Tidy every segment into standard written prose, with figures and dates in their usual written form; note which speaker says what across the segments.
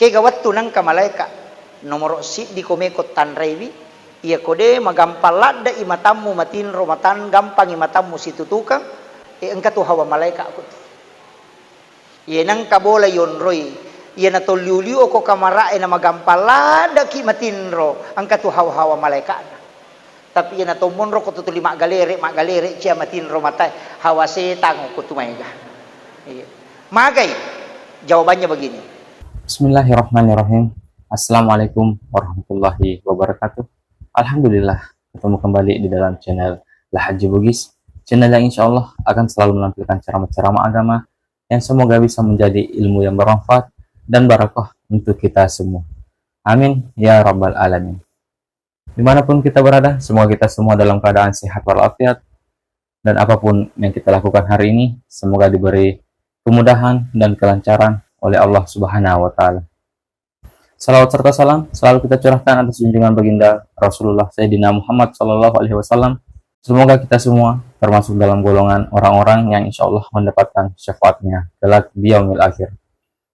Speaker 1: Kaya gawat tunang kamaleka nomor si di komekot tanrewi iya kode magampalad da imatamu matinro matan gampang imatamu situ tukang engka tu hawa malaika aku iya nang kabola yon roy iya na toliuliu ko kamarae na magampalad da ki matinro engka tu hawa malaika tapi iya na tomonro ko tutuli mak galere cia matinro matai hawa setang ko tumaiga iya magai jawabannya begini.
Speaker 2: Bismillahirrahmanirrahim. Assalamualaikum warahmatullahi wabarakatuh. Alhamdulillah ketemu kembali di dalam channel Lahaji Bugis, channel yang insya Allah akan selalu menampilkan ceramah-ceramah agama yang semoga bisa menjadi ilmu yang bermanfaat dan barakah untuk kita semua. Amin ya rabbal alamin. Dimanapun kita berada, semoga kita semua dalam keadaan sehat walafiat, dan apapun yang kita lakukan hari ini semoga diberi kemudahan dan kelancaran oleh Allah Subhanahu wa Ta'ala. Salawat serta salam selalu kita curahkan atas junjungan baginda Rasulullah Sayyidina Muhammad Sallallahu Alaihi Wasallam. Semoga kita semua termasuk dalam golongan orang-orang yang insya Allah mendapatkan syafaatnya kelak di yaumil akhir.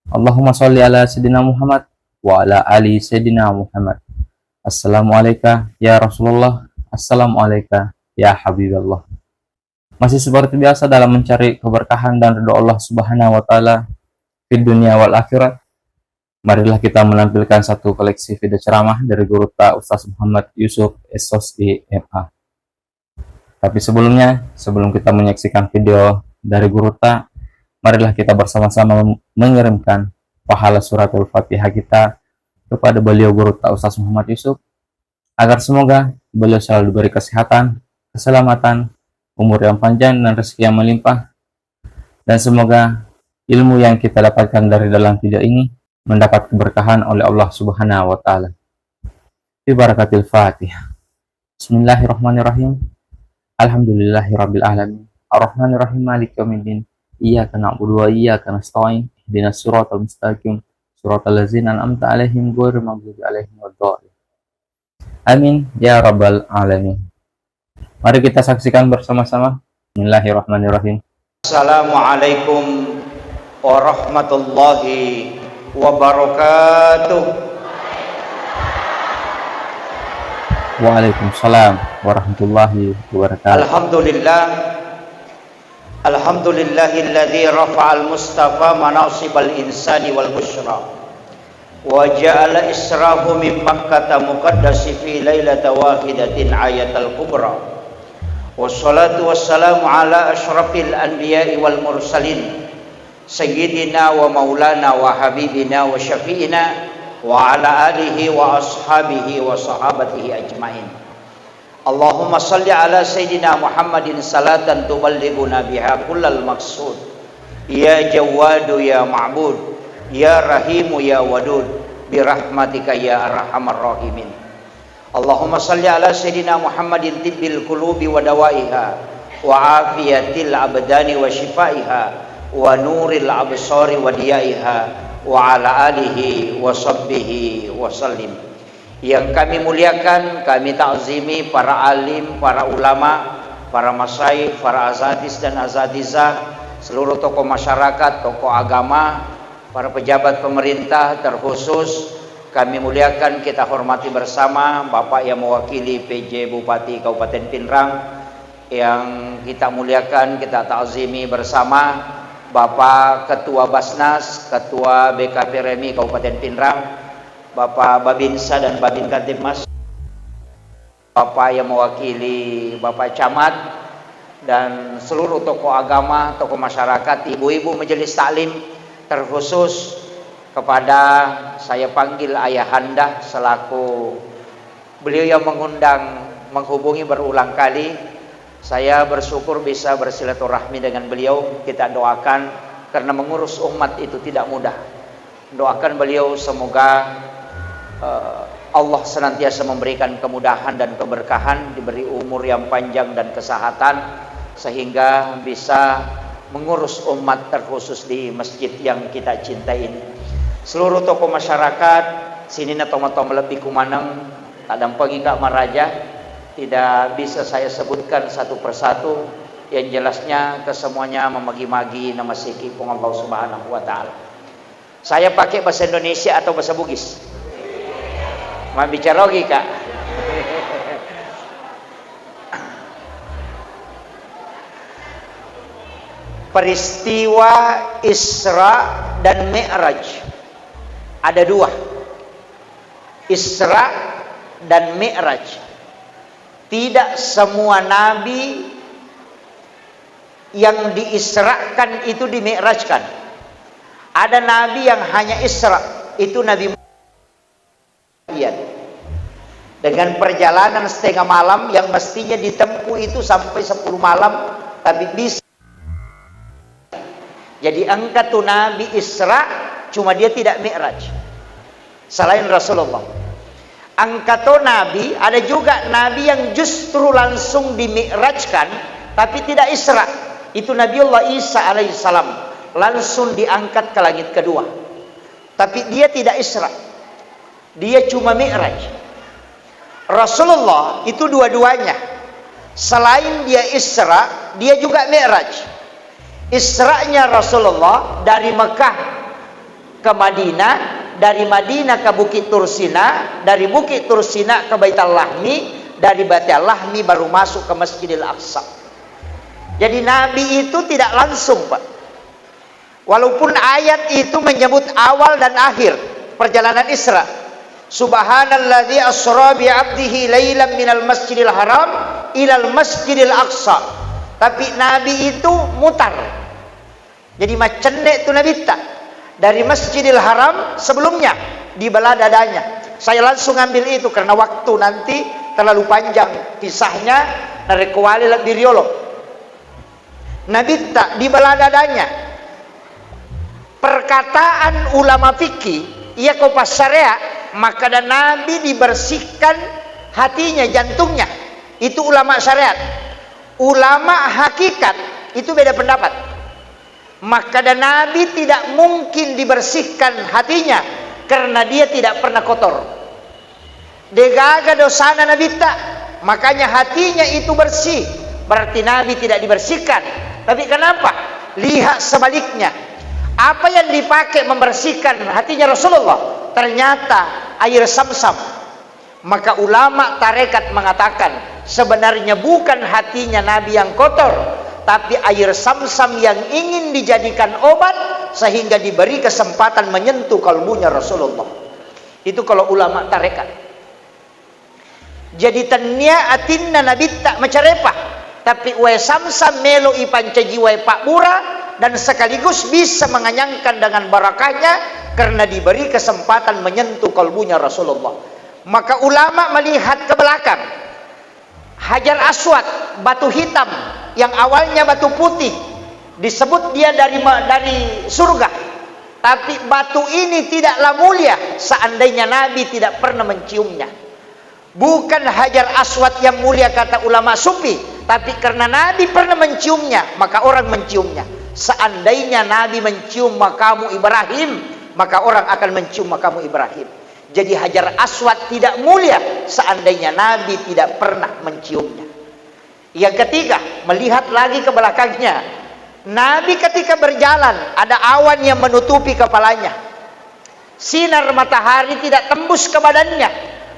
Speaker 2: Allahumma sholli ala Sayyidina Muhammad wa ala ali Sayyidina Muhammad. Assalamualaikum ya Rasulullah. Assalamualaikum ya Habiballah. Masih seperti biasa dalam mencari keberkahan dan ridho Allah Subhanahu wa Ta'ala di dunia wal akhirat, marilah kita menampilkan satu koleksi video ceramah dari Guru Ta Ustaz Muhammad Yusuf SOSI MA. Tapi sebelum kita menyaksikan video dari Guru Ta, marilah kita bersama-sama mengirimkan pahala surat Al-Fatihah kita kepada beliau Guru Ta Ustaz Muhammad Yusuf, agar semoga beliau selalu diberi kesehatan, keselamatan, umur yang panjang dan rezeki yang melimpah, dan semoga ilmu yang kita dapatkan dari dalam video ini mendapat keberkahan oleh Allah Subhanahu wa Ta'ala. Bi barakatil Fatihah. Bismillahirrahmanirrahim. Alhamdulillahirabbil alamin. Arrahmanirrahim maliki yaumiddin. Iyyaka na'budu wa iyyaka nasta'in. Ihdinas siratal mustaqim. Siratal ladzina an'amta 'alaihim ghairil maghdubi 'alaihim waladdallin. Amin ya rabbal alamin. Mari kita saksikan bersama-sama. Bismillahirrahmanirrahim.
Speaker 1: Assalamualaikum warahmatullahi wabarakatuh.
Speaker 2: Waalaikumsalam warahmatullahi wabarakatuh.
Speaker 1: Alhamdulillahilladzi rafa'al mustafa manasibal insani wal busyra wa ja'ala israhu min makkata muqaddasi fi lailata wahidatin ayatal kubra. Wassalatu wassalamu ala asyrafil anbiya'i wal mursalin Sayyidina wa maulana wa habibina wa syafi'ina wa ala alihi wa ashabihi wa sahabatihi ajmain. Allahumma salli ala Sayyidina Muhammadin salatan tuballighuna biha kullal maqsud. Ya Jawadu ya Ma'bud, ya Rahimu ya Wadud, birahmatika ya arhamar rahimin. Allahumma salli ala Sayyidina Muhammadin tibbil qulubi wa dawaiha wa afiyatil abdani wa shifaiha wa nuril absari wa diyaiha wa ala alihi wa sahbihi wa sallim. Yang kami muliakan, kami ta'zimi para alim, para ulama, para masyayikh, para azadis dan azadizah, seluruh tokoh masyarakat, tokoh agama, para pejabat pemerintah, terkhusus kami muliakan, kita hormati bersama Bapak yang mewakili PJ Bupati Kabupaten Pinrang, yang kita muliakan, kita ta'zimi bersama Bapak Ketua Basnas, Ketua BKP Remi Kabupaten Pinrang, Bapak Babinsa dan Babinka Timmas, Bapak yang mewakili Bapak Camat, dan seluruh tokoh agama, tokoh masyarakat, ibu-ibu majelis taklim, terkhusus kepada saya panggil ayahanda selaku beliau yang mengundang, menghubungi berulang kali. Saya bersyukur bisa bersilaturahmi dengan beliau. Kita doakan, karena mengurus umat itu tidak mudah. Doakan beliau semoga Allah senantiasa memberikan kemudahan dan keberkahan, diberi umur yang panjang dan kesehatan, sehingga bisa mengurus umat, terkhusus di masjid yang kita cintai ini. Seluruh tokoh masyarakat sini na tomo-tomo lebih kumanang tadang pagi Kak Maraja, tidak bisa saya sebutkan satu persatu, yang jelasnya kesemuanya memagi-magi nama siki Allah Subhanahu wa Ta'ala. Saya pakai bahasa Indonesia atau bahasa Bugis? Mau bicara lagi kak? Peristiwa Isra dan Mi'raj ada dua. Isra dan Mi'raj. Tidak semua nabi yang diisrakan itu dimi'rajkan. Ada nabi yang hanya Isra, itu Nabi Muhammad. Dengan perjalanan setengah malam yang mestinya ditempuh itu sampai 10 malam, tapi bisa. Jadi angkat tuh Nabi Isra, cuma dia tidak Mi'raj. Selain Rasulullah. Angkat tuh Nabi, ada juga Nabi yang justru langsung dimi'rajkan, tapi tidak Isra. Itu Nabiullah Isa alaihissalam, langsung diangkat ke langit kedua. Tapi dia tidak Isra, dia cuma Mi'raj. Rasulullah itu dua-duanya. Selain dia Isra, dia juga Mi'raj. Isra'nya Rasulullah dari Mekah ke Madinah, dari Madinah ke Bukit Tursina, dari Bukit Tursina ke Baitul Lahmi, dari Baitul Lahmi baru masuk ke Masjidil Aqsa. Jadi Nabi itu tidak langsung, Pak. Walaupun ayat itu menyebut awal dan akhir perjalanan Isra. Subhanalladzi asra bi 'abdihi lailan minal masjidil haram ilal masjidil aqsa. Tapi Nabi itu mutar. Jadi macam itu Nabi tak. Dari Masjidil Haram sebelumnya di belah dadanya. Saya langsung ambil itu karena waktu nanti terlalu panjang kisahnya dari kuali lebih riolo. Nabi tak di belah dadanya. Perkataan ulama fikih, ia kau pas syariat, maka dan Nabi dibersihkan hatinya, jantungnya. Itu ulama syariat. Ulama hakikat itu beda pendapat. Maka dan Nabi tidak mungkin dibersihkan hatinya karena dia tidak pernah kotor. Degaga dosana Nabi tak, makanya hatinya itu bersih. Berarti Nabi tidak dibersihkan. Tapi kenapa? Lihat sebaliknya. Apa yang dipakai membersihkan hatinya Rasulullah? Ternyata air Sam-Sam. Maka ulama tarekat mengatakan sebenarnya bukan hatinya Nabi yang kotor, tapi air Sam-Sam yang ingin dijadikan obat sehingga diberi kesempatan menyentuh kalbunya Rasulullah. Itu kalau ulama tarekat. Jadi tanya atinna Nabi tak macarepah, tapi wae Sam-Sam melo ipancaji wae Pak Bura, dan sekaligus bisa menganyangkan dengan barakahnya karena diberi kesempatan menyentuh kalbunya Rasulullah. Maka ulama melihat ke belakang. Hajar Aswad, batu hitam yang awalnya batu putih, disebut dia dari surga. Tapi batu ini tidaklah mulia seandainya Nabi tidak pernah menciumnya. Bukan Hajar Aswad yang mulia kata ulama sufi, tapi karena Nabi pernah menciumnya, maka orang menciumnya. Seandainya Nabi mencium makamu Ibrahim, maka orang akan mencium makamu Ibrahim. Jadi Hajar Aswad tidak mulia seandainya Nabi tidak pernah menciumnya. Yang ketiga, melihat lagi ke belakangnya. Nabi ketika berjalan ada awan yang menutupi kepalanya. Sinar matahari tidak tembus ke badannya.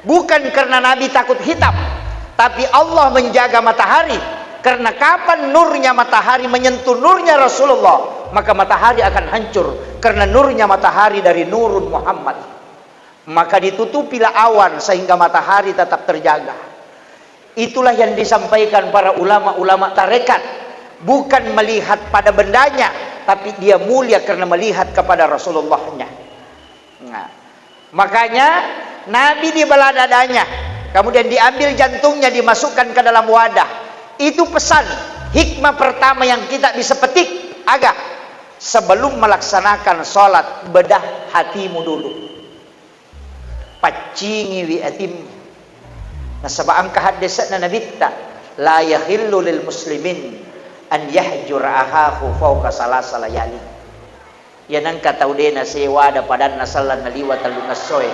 Speaker 1: Bukan karena Nabi takut hitam, tapi Allah menjaga matahari. Karena kapan nurnya matahari menyentuh nurnya Rasulullah, maka matahari akan hancur. Karena nurnya matahari dari nurun Muhammad. Maka ditutupilah awan sehingga matahari tetap terjaga. Itulah yang disampaikan para ulama-ulama tarekat. Bukan melihat pada bendanya, tapi dia mulia karena melihat kepada Rasulullahnya. Nah, makanya Nabi di belah dadanya, kemudian diambil jantungnya, dimasukkan ke dalam wadah. Itu pesan hikmah pertama yang kita bisa petik agak sebelum melaksanakan sholat, bedah hatimu dulu. Pacingi wi atim. Nasaba angka hadisatna Nabi ta la yahillu lil muslimin an yahjur ahahu fawqa salasa layali. Ya nang kataudena sewa da padan nasalan naliwa talunas soe.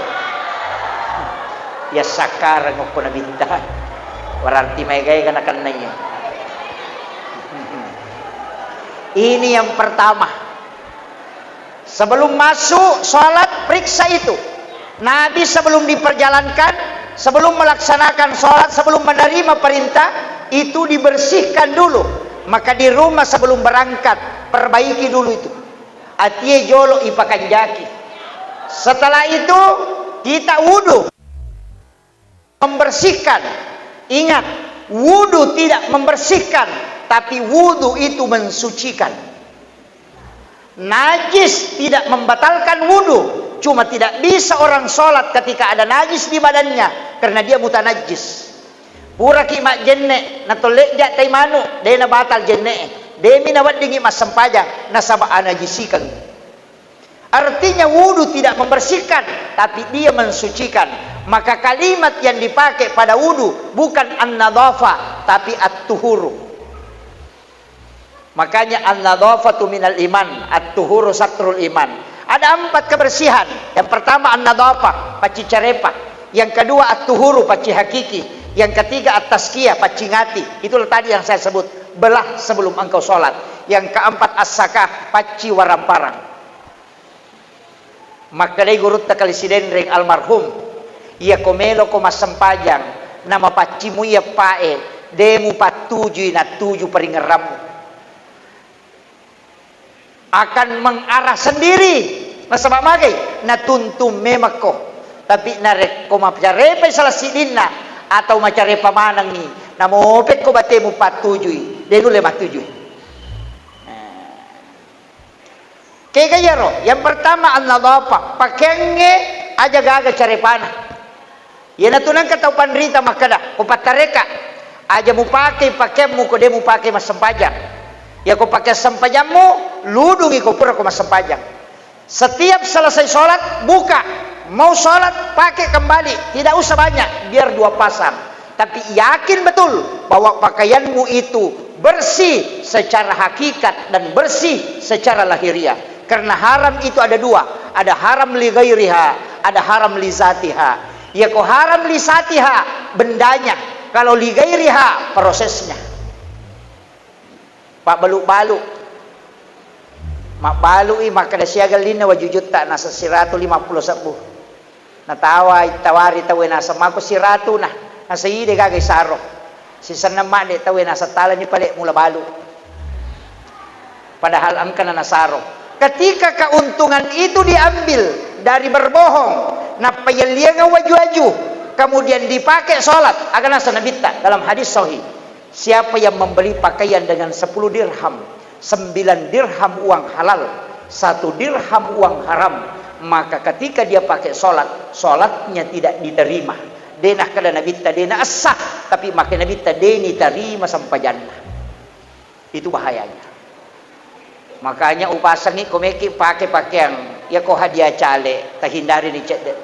Speaker 1: Ya sakar ngoko Nabi ta. Berarti may gaya kana kananya. Ini yang pertama. Sebelum masuk sholat, periksa itu. Nabi sebelum diperjalankan, sebelum melaksanakan sholat, sebelum menerima perintah, itu dibersihkan dulu. Maka di rumah sebelum berangkat, perbaiki dulu itu. Atie jolo ipakan jaki. Setelah itu kita wudu, membersihkan. Ingat, wudu tidak membersihkan, tapi wudu itu mensucikan. Najis tidak membatalkan wudu, cuma tidak bisa orang sholat ketika ada najis di badannya, karena dia mutanajis. Pura kimak jenne na tolek jak tay manu, dia na batal jenne, demi na wadingi mas sempajang nasaba anajisikan. Artinya wudu tidak membersihkan, tapi dia mensucikan. Maka kalimat yang dipakai pada wudu bukan an-nadhafa, tapi at-tuhuru. Makanya an-nadhafatu minal iman, at-tuhuru satrul iman. Ada 4 kebersihan. Yang pertama an-nadhafah, paci carepa. Yang kedua at-tuhuru, paci hakiki. Yang ketiga at-tazkiyah, paci ngati. Itulah tadi yang saya sebut, belah sebelum engkau sholat. Yang keempat as-sakah, paci waramparang. Maka dari guru takalisiden ring almarhum, ia komelo ko masempajang, nama pacimu ia pae, demu patuju na tuju peringeramu. Akan mengarah sendiri nasabak magai na tuntum memako, tapi narek ko maparepa salah sidina atau macarepa manang ni namopet ko batemu patujui denu le matujui. Kaya ro, yang pertama an-nadhafah, pakenge aja gaga carepana. Ya natunan katau panrita makada ko patareka aja mu pakai pakemu ko demu pakai mas sempajang. Ya kau pakai sempajangmu, ludungi kau pura kau mas sempajang. Setiap selesai sholat, buka. Mau sholat, pakai kembali. Tidak usah banyak, biar 2 pasang. Tapi yakin betul bahwa pakaianmu itu bersih secara hakikat dan bersih secara lahiriah. Karena haram itu ada 2. Ada haram li ghairiha, ada haram li zatiha. Ya kau haram li zatiha, bendanya. Kalau li ghairiha, prosesnya. Pak balu-balu mak balu maka da siagal lina wajujut tak nasa 150 sabu natawa tawari tawe nasa mako 100 nah nasa ide gagay saro si sanama de tawe nasa tala ni pale mula balu padahal angka na nasaro. Ketika keuntungan itu diambil dari berbohong na payalianga waju-waju kemudian dipakai sholat akan nasa nabita dalam hadis sahih. Siapa yang membeli pakaian dengan 10 dirham, 9 dirham uang halal, 1 dirham uang haram, maka ketika dia pakai sholat, sholatnya tidak diterima. Denah kada nabita dena asah, tapi makin nabita deni terima sampai jannah. Itu bahayanya. Makanya upasang ni komeki pakai pakaian, ya kau hadiah cale, tak hindari dicek dek.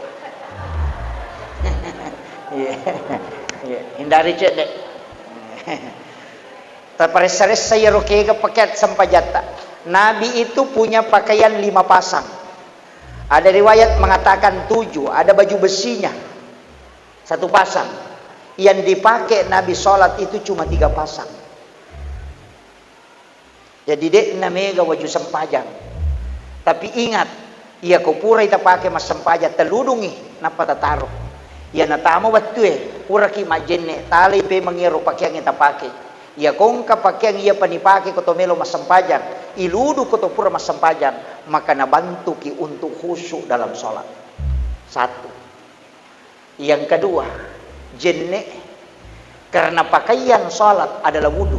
Speaker 1: Hindari cek dek. Terpares-pares saya rokega paket sampajata. Nabi itu punya pakaian 5 pasang. Ada riwayat mengatakan 7. Ada baju besinya 1 pasang. Yang dipakai Nabi sholat itu cuma 3 pasang. Jadi dek namega waju sempajang. Tapi ingat, ia kau pura ita pakai mas sempajang teludungi napa taruh. Ya natamo batue pura ki majenne tali pe mangiro pakaian kita pakai. Ya kongka pakaian ia panipake ko tomelo mas sempajang, iludu ko to pura mas sempajang, maka nabantu ki untuk khusyuk dalam salat. 1. Yang kedua, jenne karena pakaian salat adalah wudu.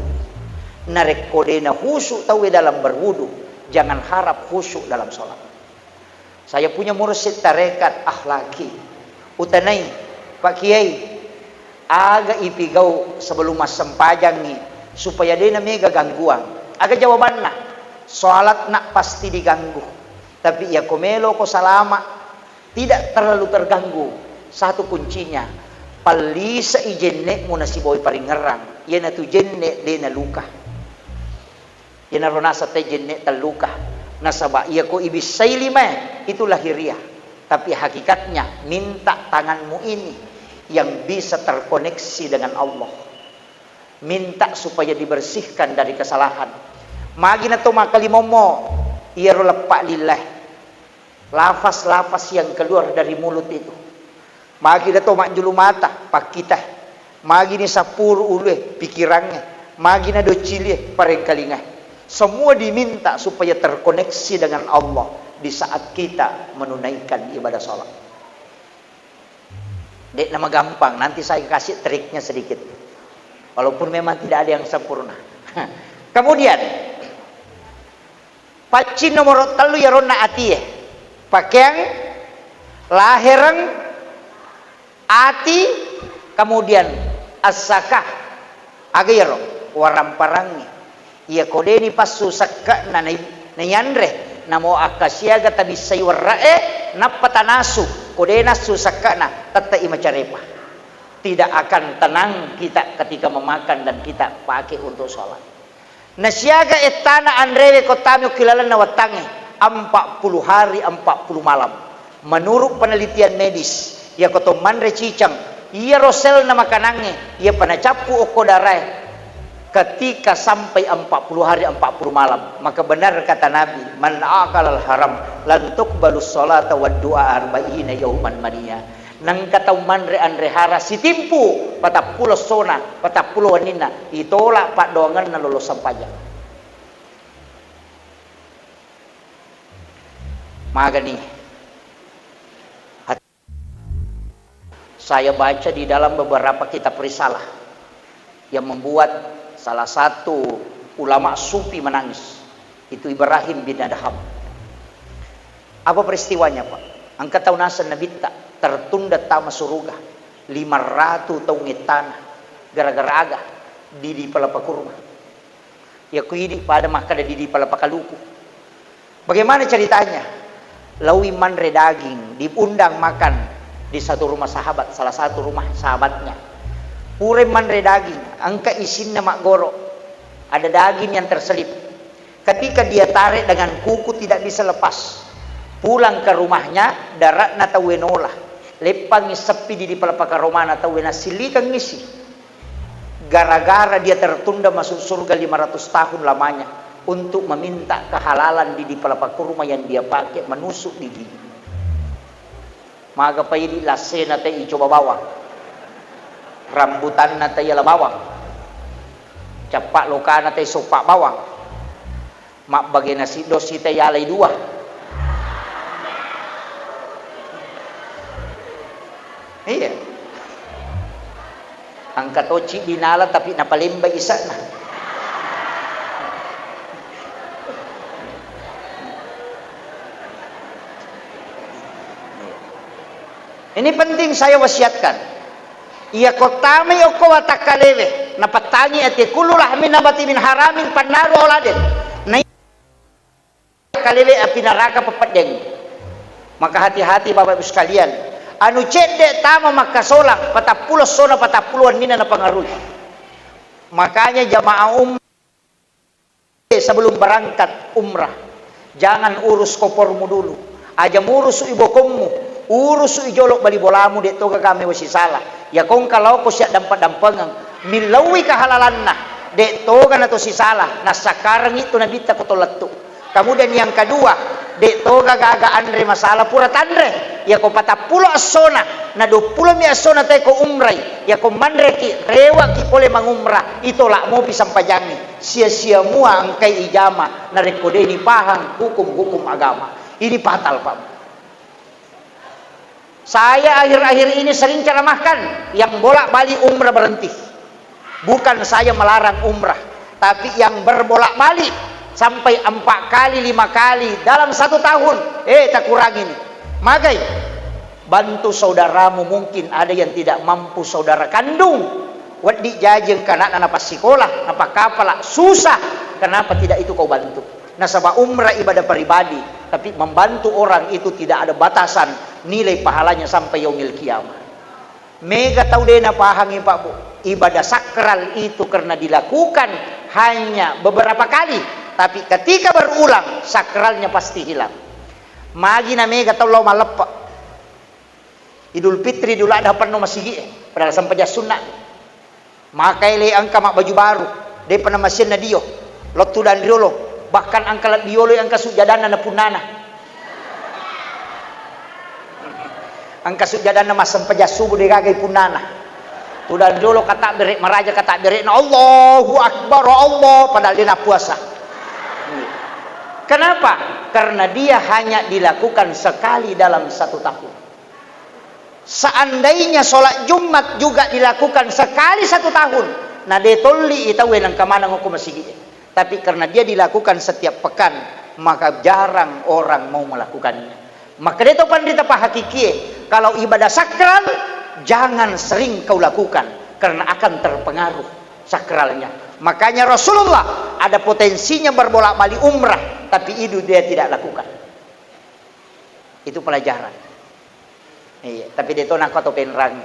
Speaker 1: Narek kodena khusyuk tahu dalam berwudu, jangan harap khusyuk dalam salat. Saya punya mursyid tarekat akhlaki. Utanai Pak Kiai aga ipigau sebelum mas sempajang ni supaya dia mega gangguan. Aga jawabanna salat nak pasti diganggu. Tapi ya komelo ko salama tidak terlalu terganggu. 1 kuncinya palisa ijenne mo na si boy paringerang. Yan na tu jenne de na luka. Yan na ronasa te jenne taluka. Nasaba iya ko ibisay 5 itu lahiriah. Tapi hakikatnya minta tanganmu ini yang bisa terkoneksi dengan Allah. Minta supaya dibersihkan dari kesalahan. Magi na to makalimomo iya ro lepak lillah. lafaz-lafaz yang keluar dari mulut itu. Magi dah tomak julu mata pak kita. Magi ni sapur ulu pikirannya. Magi na do cili parengkalinga. Semua diminta supaya terkoneksi dengan Allah di saat kita menunaikan ibadah salat. Dek nama gampang, nanti saya kasih triknya sedikit. Walaupun memang tidak ada yang sempurna. Kemudian paci nomor telu ya rona ati pakaian lahiran ati kemudian asakah agero waram parangi ia kodeni pasu sakka na nayandre namo akasiaga tabi saywarrae napatanasu kodena susakka na tata imacarepa. Tidak akan tenang kita ketika memakan dan kita pakai untuk sholat. Nasiaga etana andrewe kotami kilalan na watange 40 hari 40 malam. Menurut penelitian medis, ya koto manre cicang, ia rosel na makanange, ia panacapu okodarai ketika sampai 40 hari 40 malam. Maka benar kata Nabi, man akalal haram lan tuqbalus sholata wad du'a arba'ina yauman maniyah. Nang kataw manre andre hara si timpu patapulo sona patapulo wanina itola pak doangan na lolosan pajak. Magani saya baca di dalam beberapa kitab risalah yang membuat salah satu ulama sufi menangis, itu Ibrahim bin Adham. Apa peristiwanya Pak? Angka taunasan nabita tertunda tama suruga 500 tahun tanah gara-gara aga di palapa kurma ya kuidi pada makada di palapa kaluku. Bagaimana ceritanya? Lawi manre daging diundang makan di satu rumah sahabat, salah satu rumah sahabatnya. Pure manre daging angka isinna mak goro ada daging yang terselip. Ketika dia tarik dengan kuku tidak bisa lepas, pulang ke rumahnya darat na tawenola lepang sepi di palapaka romana tawena silikang ngisi gara-gara dia tertunda masuk surga 500 tahun lamanya untuk meminta kehalalan di palapaka rumah yang dia pakai menusuk di gigi. Maka pay di lasena tay coba bawang rambutan na tay ala bawang capak lokana tay sopak bawang mak bagay na si dosi tay alay dua. Iya. Angkat oci dinala tapi napalimba isa na. Ini penting saya wasiatkan. Ia kotami oko watakalewe napatangi ati kullu rahmin nabati min haramin pannaru oladen. Na kalewe api neraka pepadeng. Maka hati-hati Bapak Ibu sekalian. Anu cedek tama makasolang patapulo sona patapuluan nina na pangaruy. Makanya jamaah sebelum berangkat umrah jangan urus kopormu dulu, aja urus ibokommu, urus ijolok bali bolamu dek toga kami wasi salah ya kong kalau ko siya dampat-dampangang milawi kahalalanna dek toga na to si salah na sakarang itu nabita ko tolatto. Kemudian yang kedua dek toga gaga andre masalah pura tandre ya ko patapulo asona na 20 mi asona tay ko umray ya ko manre ki rewa ki oleh mangumrah itola mo pisang pajangi sia-sia mua ang kay ijama na rekode ni pahang hukum-hukum agama ini fatal Pak. Saya akhir-akhir ini sering ceramahkan yang bolak-balik umrah berhenti. Bukan saya melarang umrah, tapi yang berbolak-balik sampai 4 kali 5 kali dalam 1 tahun tak kurangin. Magai bantu saudaramu, mungkin ada yang tidak mampu saudara kandung wadi jajeng kana napa sekolah napa kapala susah, kenapa tidak itu kau bantu? Nasabah umrah ibadah pribadi, tapi membantu orang itu tidak ada batasan nilai pahalanya sampai yaumil kiamah. Mega tahu dena pahangi Pak Bu, ibadah sakral itu karena dilakukan hanya beberapa kali, tapi ketika berulang sakralnya pasti hilang. Magi na mega tahu lo malepa Idul Fitri Idul Adha pernah masih padahal sampai sunnah. Maka ile angka mak baju baru de pernah masih na dio lotu dan riolo bahkan angka diolo angka sujadana na punana Angka sujada nama sempaja subuh digagai punana. Udah dulu kata berik meraja kata berik Allahu Akbar Allah padahal dia puasa. Kenapa? Karena dia hanya dilakukan sekali dalam 1 tahun. Seandainya sholat Jumat juga dilakukan sekali 1 tahun, nah detoli itu wenang kemana ngukum masjid. Tapi karena dia dilakukan setiap pekan, maka jarang orang mau melakukannya. Maka dia tahu pandita pak hakiki, kalau ibadah sakral jangan sering kau lakukan karena akan terpengaruh sakralnya. Makanya Rasulullah ada potensinya berbolak-balik umrah, tapi itu dia tidak lakukan. Itu pelajaran. Iya, tapi dia tahu nak atau penerangnya.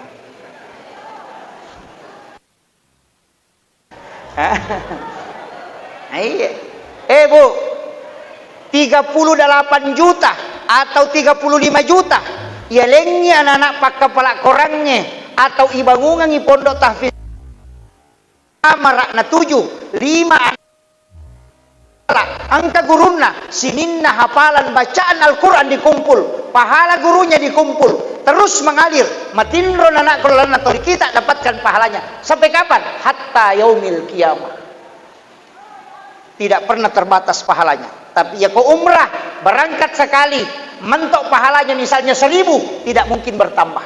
Speaker 1: Iya. Bu, 38 juta atau 35 juta. Ya lengnya anak-anak pak kepala korangnya atau ibangungan i pondok tahfiz marakna 7, 5 angka guruna sininna hafalan bacaan Al-Quran dikumpul, pahala gurunya dikumpul, terus mengalir matinron anak Quran atau kita dapatkan pahalanya sampai kapan? Hatta yaumil kiamah. Tidak pernah terbatas pahalanya. Tapi ya kau umrah berangkat sekali mentok pahalanya misalnya 1000, tidak mungkin bertambah.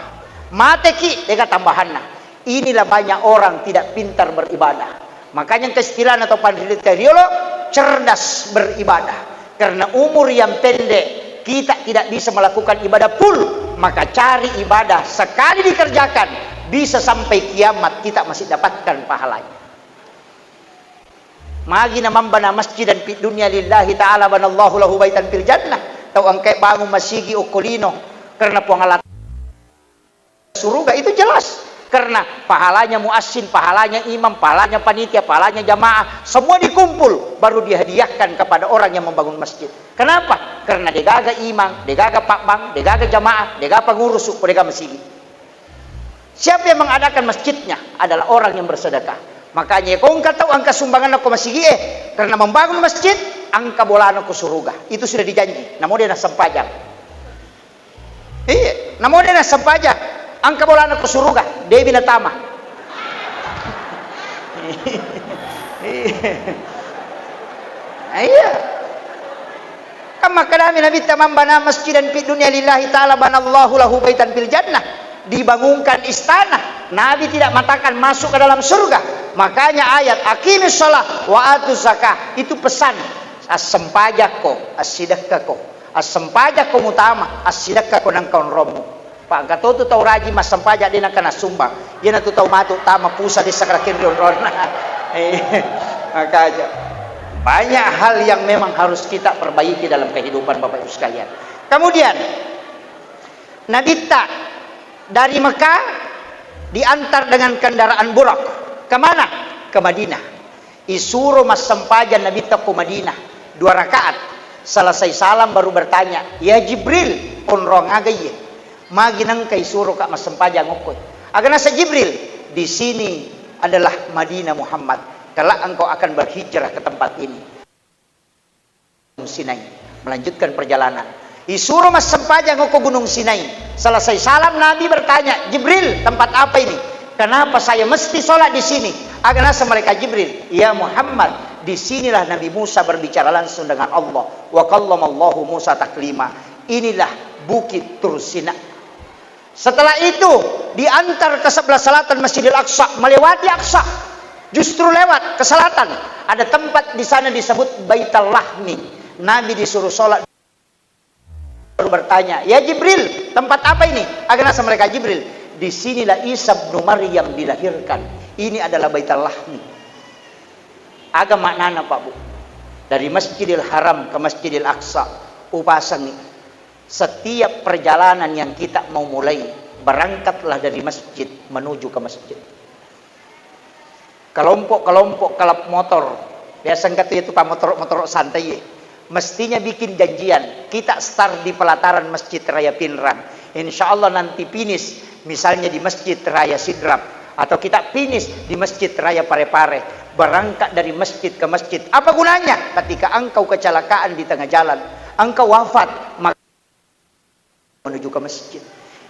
Speaker 1: Mateki dengan tambahannya. Inilah banyak orang tidak pintar beribadah. Makanya keistilahan atau pendidikan cerdas beribadah. Karena umur yang pendek kita tidak bisa melakukan ibadah full, maka cari ibadah sekali dikerjakan bisa sampai kiamat kita masih dapatkan pahalanya. Magi na mambana masjidan fi dunya lillahi ta'ala banallahu lahu baitan fil jannah. Tahu angkai bangun masjid okolino karena pengalat surga itu jelas. Karena pahalanya muazzin, pahalanya imam, pahalanya panitia, pahalanya jamaah, semua dikumpul baru dihadiahkan kepada orang yang membangun masjid. Kenapa? Karena degaga imam, degaga pakbang, degaga jamaah, degaga pengurus, degaga masjid. Siapa yang mengadakan masjidnya adalah orang yang bersedekah. Makanya kau enggak tahu angka sumbangan aku masjid karena membangun masjid, angka bola aku surga. Itu sudah dijanji. Namun dia nak sempajak. Iya, namun dia nak sempajak. Angka bola anak ke surga, Dewi Natama. Iya. Kama kadami Nabi tamam bana masjidan fi dunya lillahi ta'ala banallahu lahu baitan fil jannah. Dibangunkan istana. Nabi tidak mengatakan masuk ke dalam surga. Makanya ayat aqimis shalah wa atuz zakah itu pesan as-sempajako, as-sidaqako. As-sempajako utama, as-sidaqako nang kaun romo. Pak gato tu tahu raji mas sempajak dia nak kena sumbang. Dia nak tu tahu matu tama pusa di sakrakin ron. Maka aja banyak hal yang memang harus kita perbaiki dalam kehidupan Bapak Ibu sekalian. Kemudian Nabi tak dari Mekah diantar dengan kendaraan burak. Kemana? Ke Madinah. Isuro mas sempajan Nabi tak ke Madinah 2 rakaat. Selesai salam baru bertanya, ya Jibril onrong agaye. Magi nang kay suruh kak masempaja ngukut. Agana sa Jibril, di sini adalah Madinah Muhammad. Kelak engkau akan berhijrah ke tempat ini. Sinai, melanjutkan perjalanan. Disuruh masempaja ngukut Gunung Sinai. Selesai salam Nabi bertanya, Jibril, tempat apa ini? Kenapa saya mesti sholat di sini? Agana sa mereka Jibril, ya Muhammad, di sinilah Nabi Musa berbicara langsung dengan Allah. Wa kallamallahu Musa taklima. Inilah Bukit Tur Sina. Setelah itu diantar ke sebelah selatan Masjidil Aqsa, melewati Aqsa, justru lewat ke selatan ada tempat di sana disebut Baitul Lahmi. Nabi disuruh sholat baru bertanya, ya Jibril, tempat apa ini? Agana mereka Jibril, di sinilah Isa bin Maryam dilahirkan. Ini adalah Baitul Lahmi. Agama maknanya Pak Bu, dari Masjidil Haram ke Masjidil Aqsa, upasang setiap perjalanan yang kita mau mulai, berangkatlah dari masjid menuju ke masjid. Kelompok-kelompok kalap motor, biasa kata itu pak motor santai, mestinya bikin janjian. Kita start di pelataran Masjid Raya Pinrang. Insya Allah nanti finish misalnya di Masjid Raya Sidrap, atau kita finish di Masjid Raya Parepare. Berangkat dari masjid ke masjid. Apa gunanya? Ketika engkau kecelakaan di tengah jalan, engkau wafat, maka menuju ke masjid.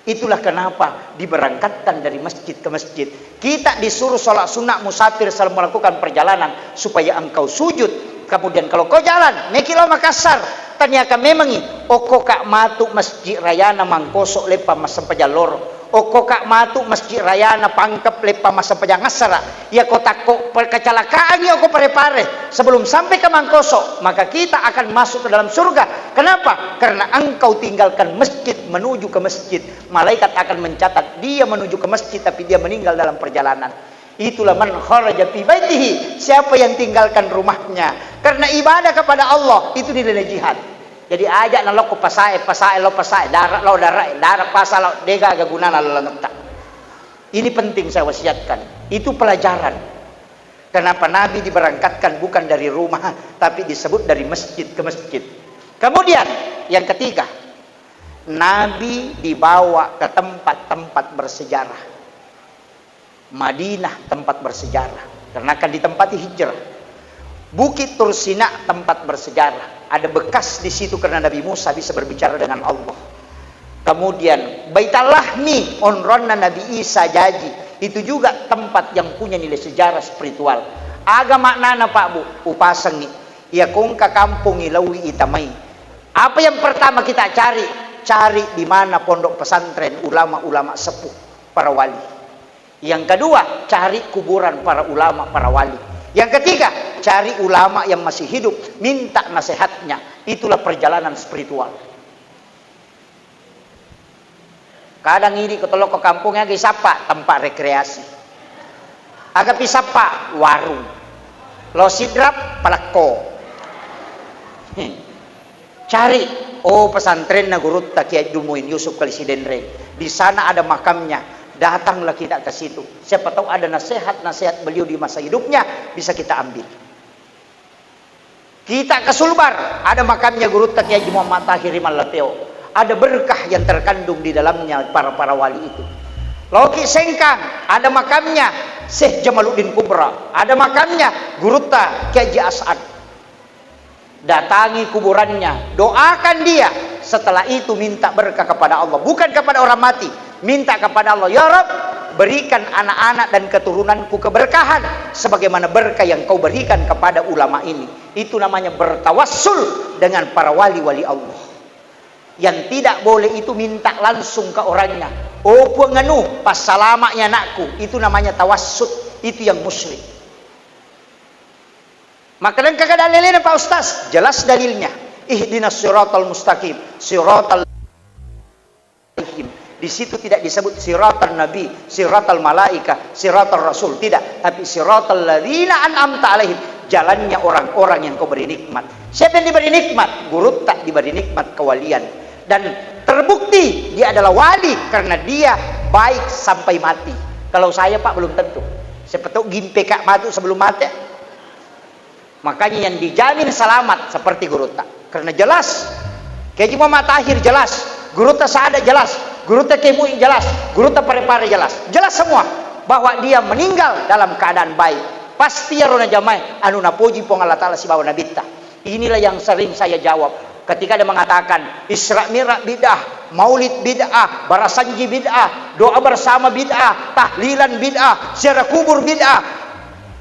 Speaker 1: Itulah kenapa diberangkatkan dari masjid ke masjid. Kita disuruh sholat sunnah musafir selama melakukan perjalanan supaya engkau sujud. Kemudian kalau kau jalan, mekilo Makassar, ternyata memangi, oko kak matu masjid rayana mangkosok lepa masa pejalor, oko kak matu masjid rayana pangkep lepa masa pejangasara, ya kota kok kecelakaan ya kok pare-pare sebelum sampai ke Mangkosok, maka kita akan masuk ke dalam surga. Kenapa? Karena engkau tinggalkan masjid menuju ke masjid. Malaikat akan mencatat dia menuju ke masjid tapi dia meninggal dalam perjalanan. Itulah man kharaja fi baitihi, siapa yang tinggalkan rumahnya karena ibadah kepada Allah, itu nilai jihad. Jadi ajak nalo ko pasae lo pasae darat pasal lo dega aga gunana lo lantak. Ini penting saya wasiatkan. Itu pelajaran. Kenapa Nabi diberangkatkan bukan dari rumah tapi disebut dari masjid ke masjid. Kemudian yang ketiga, Nabi dibawa ke tempat-tempat bersejarah. Madinah tempat bersejarah karena akan ditempati hijrah. Bukit Tursina tempat bersejarah, ada bekas di situ karena Nabi Musa bisa berbicara dengan Allah. Kemudian Baitul Lahmi onronna Nabi Isa Jaji, itu juga tempat yang punya nilai sejarah spiritual. Agama nana Pak Bu upasangi ya kung ka kampung ilawi itamai. Apa yang pertama kita cari di mana pondok pesantren ulama-ulama sepuh para wali. Yang kedua, cari kuburan para ulama, para wali. Yang ketiga, cari ulama yang masih hidup, minta nasihatnya. Itulah perjalanan spiritual. Kadang ini ketolok ke kampungnya gisapa tempat rekreasi. Agak pisapa warung. Lo sidrap palako. Cari pesantren Nagurut Kiai Dumuin Yusuf Kalisidenre. Di sana ada makamnya. Datanglah kita ke situ. Siapa tahu ada nasihat beliau di masa hidupnya bisa kita ambil. Kita ke Sulbar, ada makamnya Guru Kiai Muhammad Tahir Malateo. Ada berkah yang terkandung di dalamnya para wali itu. Loki Sengkang, ada makamnya Syekh Jamaluddin Kubra, ada makamnya Guru Kiai As'ad. Datangi kuburannya, doakan dia. Setelah itu minta berkah kepada Allah, bukan kepada orang mati. Minta kepada Allah, ya Rabb, berikan anak-anak dan keturunanku keberkahan sebagaimana berkah yang kau berikan kepada ulama ini. Itu namanya bertawassul dengan para wali-wali Allah. Yang tidak boleh itu minta langsung ke orangnya. Oh pengenu pas salamaknya anakku, itu namanya tawassul, itu yang musyrik. Maka dan kagak dalilnya Pak Ustaz, jelas dalilnya. Ihdinas siratal mustaqim, siratal di situ tidak disebut siratal nabi, siratal malaika, siratal rasul, tidak, tapi siratal ladzina an'amta alaihim, jalannya orang-orang yang kau beri nikmat. Siapa yang diberi nikmat? Guru tak diberi nikmat kewalian, dan terbukti dia adalah wali karena dia baik sampai mati. Kalau saya Pak belum tentu. Siapa tahu gimpe kak mati sebelum mati. Makanya yang dijamin selamat seperti Guru tak, karena jelas Kiai Muhammad Tahir jelas, Guru tak Saada jelas, Guru tak Kiai jelas, Guru tak Pare-Pare jelas semua bahwa dia meninggal dalam keadaan baik. Pasti ya rona jamai anu napuji pong Allah Ta'ala si bawa nabita. Inilah yang sering saya jawab ketika dia mengatakan Isra Mi'raj bid'ah, Maulid bid'ah, Barasanji bid'ah, doa bersama bid'ah, tahlilan bid'ah, ziarah kubur bid'ah.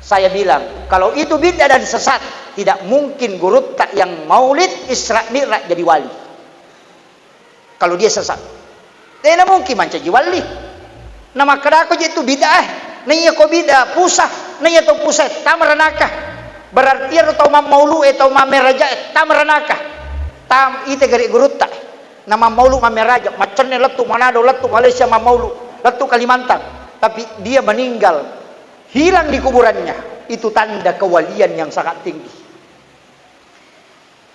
Speaker 1: Saya bilang, kalau itu bid'ah dan sesat, tidak mungkin Guru tak yang Maulid Isra Mi'raj jadi wali. Kalau dia sesat, tidak mungkin mancaji wali. Nama kedako itu bid'ah, nanya ko bid'ah pusah, nanya to pusat, tamaranakah. Berarti atau maulu atau mameraja, tamaranakah. Tam ite gari Guru tak. Nama maulu mameraja, macamnya letu Manado, letu Malaysia maulu, letu Kalimantan. Tapi dia meninggal, hilang di kuburannya, itu tanda kewalian yang sangat tinggi.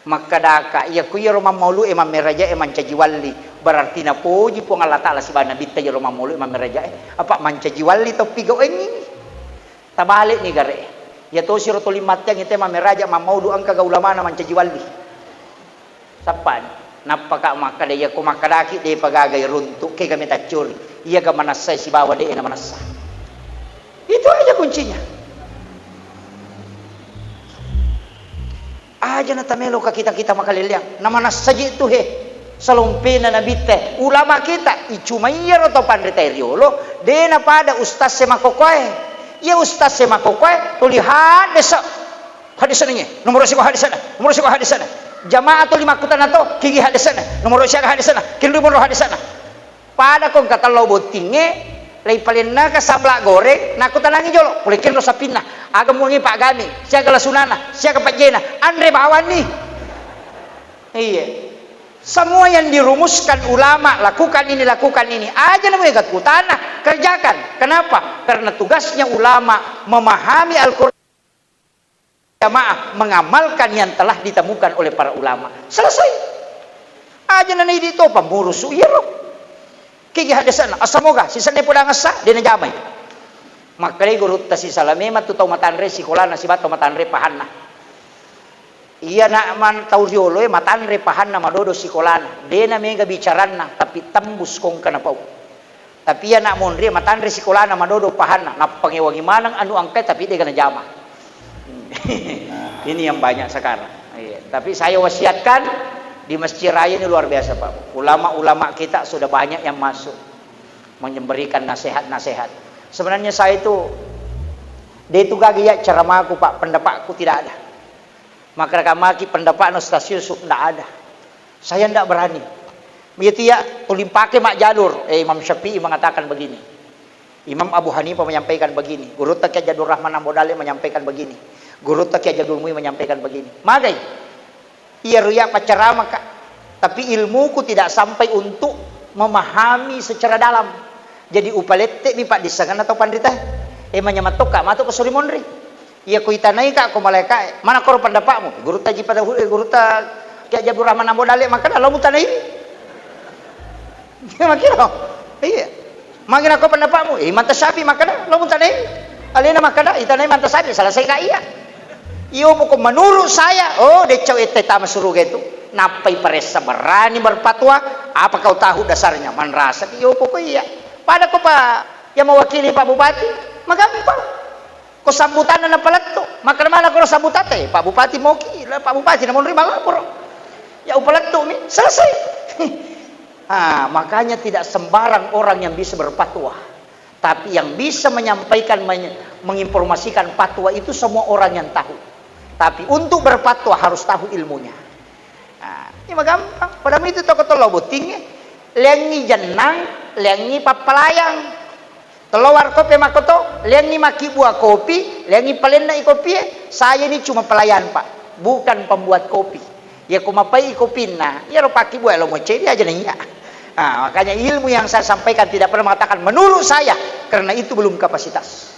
Speaker 1: Maka daka ya kuya Roma maulu emang meraja emang cajiwali, berarti na puji pong Allah Ta'ala si bana bitta ya Roma maulu emang meraja apa mancajiwali topi go ini tabalik ni gare ya to si roto limat yang itu emang meraja maulu angka gaulama na mancajiwali sapan napaka maka dia ko makadaki dia pagagay runtuk kay kami tacur iya ka manasay si bawa dia na manasa. Itu aja kuncinya. Aja na tamelo ka kita makaliliang. Namanas saja itu he. Selumpina na bite. Ulama kita, icumayar atau pandretariolo, dena pada ustaz semakokoy. Ya ustaz semakokoy, tuli hadesa. Hadesa niya. Nomor siko hadesa na. Nomor siko hadesa na. Jamaah tu 5 kutan ato, kigi hadesa na. Nomor siya hadesa na. Kindu mo hadesa na. Pada kong katalaw botinge, lay palin na kasabla goreng, nakutan langi jolo. Kulikin lo sa pinna. Agam mungi pak gami. Siya kalasunana. Siya kapajena. Andre bawan nih. Iya. Semua yang dirumuskan ulama, lakukan ini, aja namanya tanah, kerjakan. Kenapa? Karena tugasnya ulama memahami Al-Quran, jamaah mengamalkan yang telah ditemukan oleh para ulama. Selesai. Aja nanti itu pemurus uyero. Kiki hadasan, asamoga sisanya podang asa dina jamai. Makanya guru tasi salamema tu tau matanre sikolana si bato matanre pahanna. Iya nak man tauriolo matan repahan nama dodo sikolana dena mega bicarana tapi tembus kong kana pau tapi ya nak mondre matan re sikolana madodo pahana na pangewangi manang anu angkat tapi dia kena jama. Ini yang banyak sekarang. Iya. Tapi saya wasiatkan di Masjid Raya ini luar biasa Pak. Ulama-ulama kita sudah banyak yang masuk memberikan nasihat-nasihat. Sebenarnya saya itu dia itu gagi ya ceramahku Pak, pendapatku tidak ada. Maka kamaki pendapat Ustaz Yusuf tidak ada. Saya tidak berani. Begitu ya, tulim pakai mak jalur. Imam Syafi'i mengatakan begini. Imam Abu Hanifah menyampaikan begini. Guru Taqi Jadur Rahman Ambodali menyampaikan begini. Guru Taqi Jadur Mui menyampaikan begini. Madai. Iya ruya pacarama Kak. Tapi ilmuku tidak sampai untuk memahami secara dalam. Jadi upalete mi Pak disangan atau pandita. Menyamatok Kak, matuk ke suri mondri. Iya kuitanai Kak ko malaikat. Mana kor pendapatmu? Guru taji pada guru ta Ki Jadur Rahman Ambodali maka dalam mutanai. Makira. Iya. Mangin ako pendapatmu. Manta Syafi maka dalam mutanai. Alina maka dah itanai manta Syafi selesai Kak iya. Iyo pokok menurut saya, decau ete tama suruh gitu. Napai paresa berani berfatwa, apa kau tahu dasarnya? Man rasa iyo pokok iya. Pada ko pa yang mewakili Pak Bupati, magampang. Ko sambutan na palatto. Maka naman ako sambutate, Pak Bupati moki, Pak Bupati namun rimang lapor. Ya upalatto mi, selesai. Makanya tidak sembarang orang yang bisa berfatwa. Tapi yang bisa menyampaikan, menginformasikan fatwa itu semua orang yang tahu. Tapi untuk berfatwa harus tahu ilmunya. Ini mah gampang. Padahal itu toko tolo butingnya. Lengi jenang, lengi papalayang. Telawar kopi makoto, lengi maki buah kopi, lengi palena kopi. Saya ini cuma pelayan Pak, bukan pembuat kopi. Ya kumapai kopi na, ya ro paki buah lo mau ceri aja nih ya. Makanya ilmu yang saya sampaikan tidak pernah mengatakan menurut saya, karena itu belum kapasitas.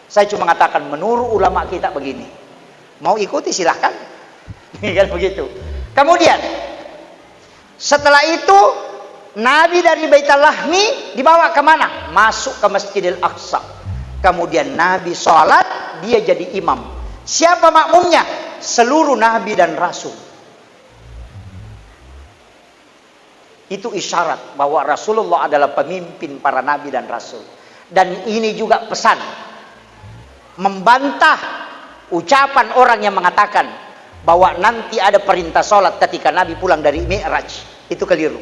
Speaker 1: Saya cuma mengatakan menurut ulama kita begini. Mau ikuti silahkan. Kan begitu. Kemudian setelah itu Nabi dari Baitul Lahmi dibawa ke mana? Masuk ke Masjidil Aqsa. Kemudian Nabi sholat, dia jadi imam. Siapa makmumnya? Seluruh Nabi dan Rasul. Itu isyarat bahwa Rasulullah adalah pemimpin para Nabi dan Rasul. Dan ini juga pesan membantah ucapan orang yang mengatakan bahwa nanti ada perintah sholat ketika Nabi pulang dari Mi'raj. Itu keliru.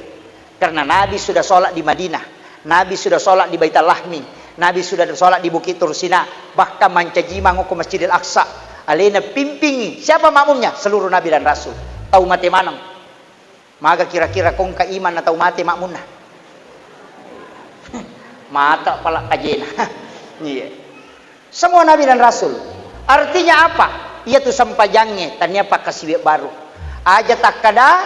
Speaker 1: Karena Nabi sudah sholat di Madinah, Nabi sudah sholat di Baitul Lahmi, Nabi sudah sholat di Bukit Tursina, bahkan mancajimangu ke Masjidil Aqsa. Alena pimpingi. Siapa makmumnya? Seluruh Nabi dan Rasul. Tahu mati manang. Maka kira-kira kong kaiman atau mati makmunah. Mata pala kajena. Iya. Semua Nabi dan Rasul. Artinya apa? Ia tu sampajangnya tanya pak kasih baru. Aja tak kada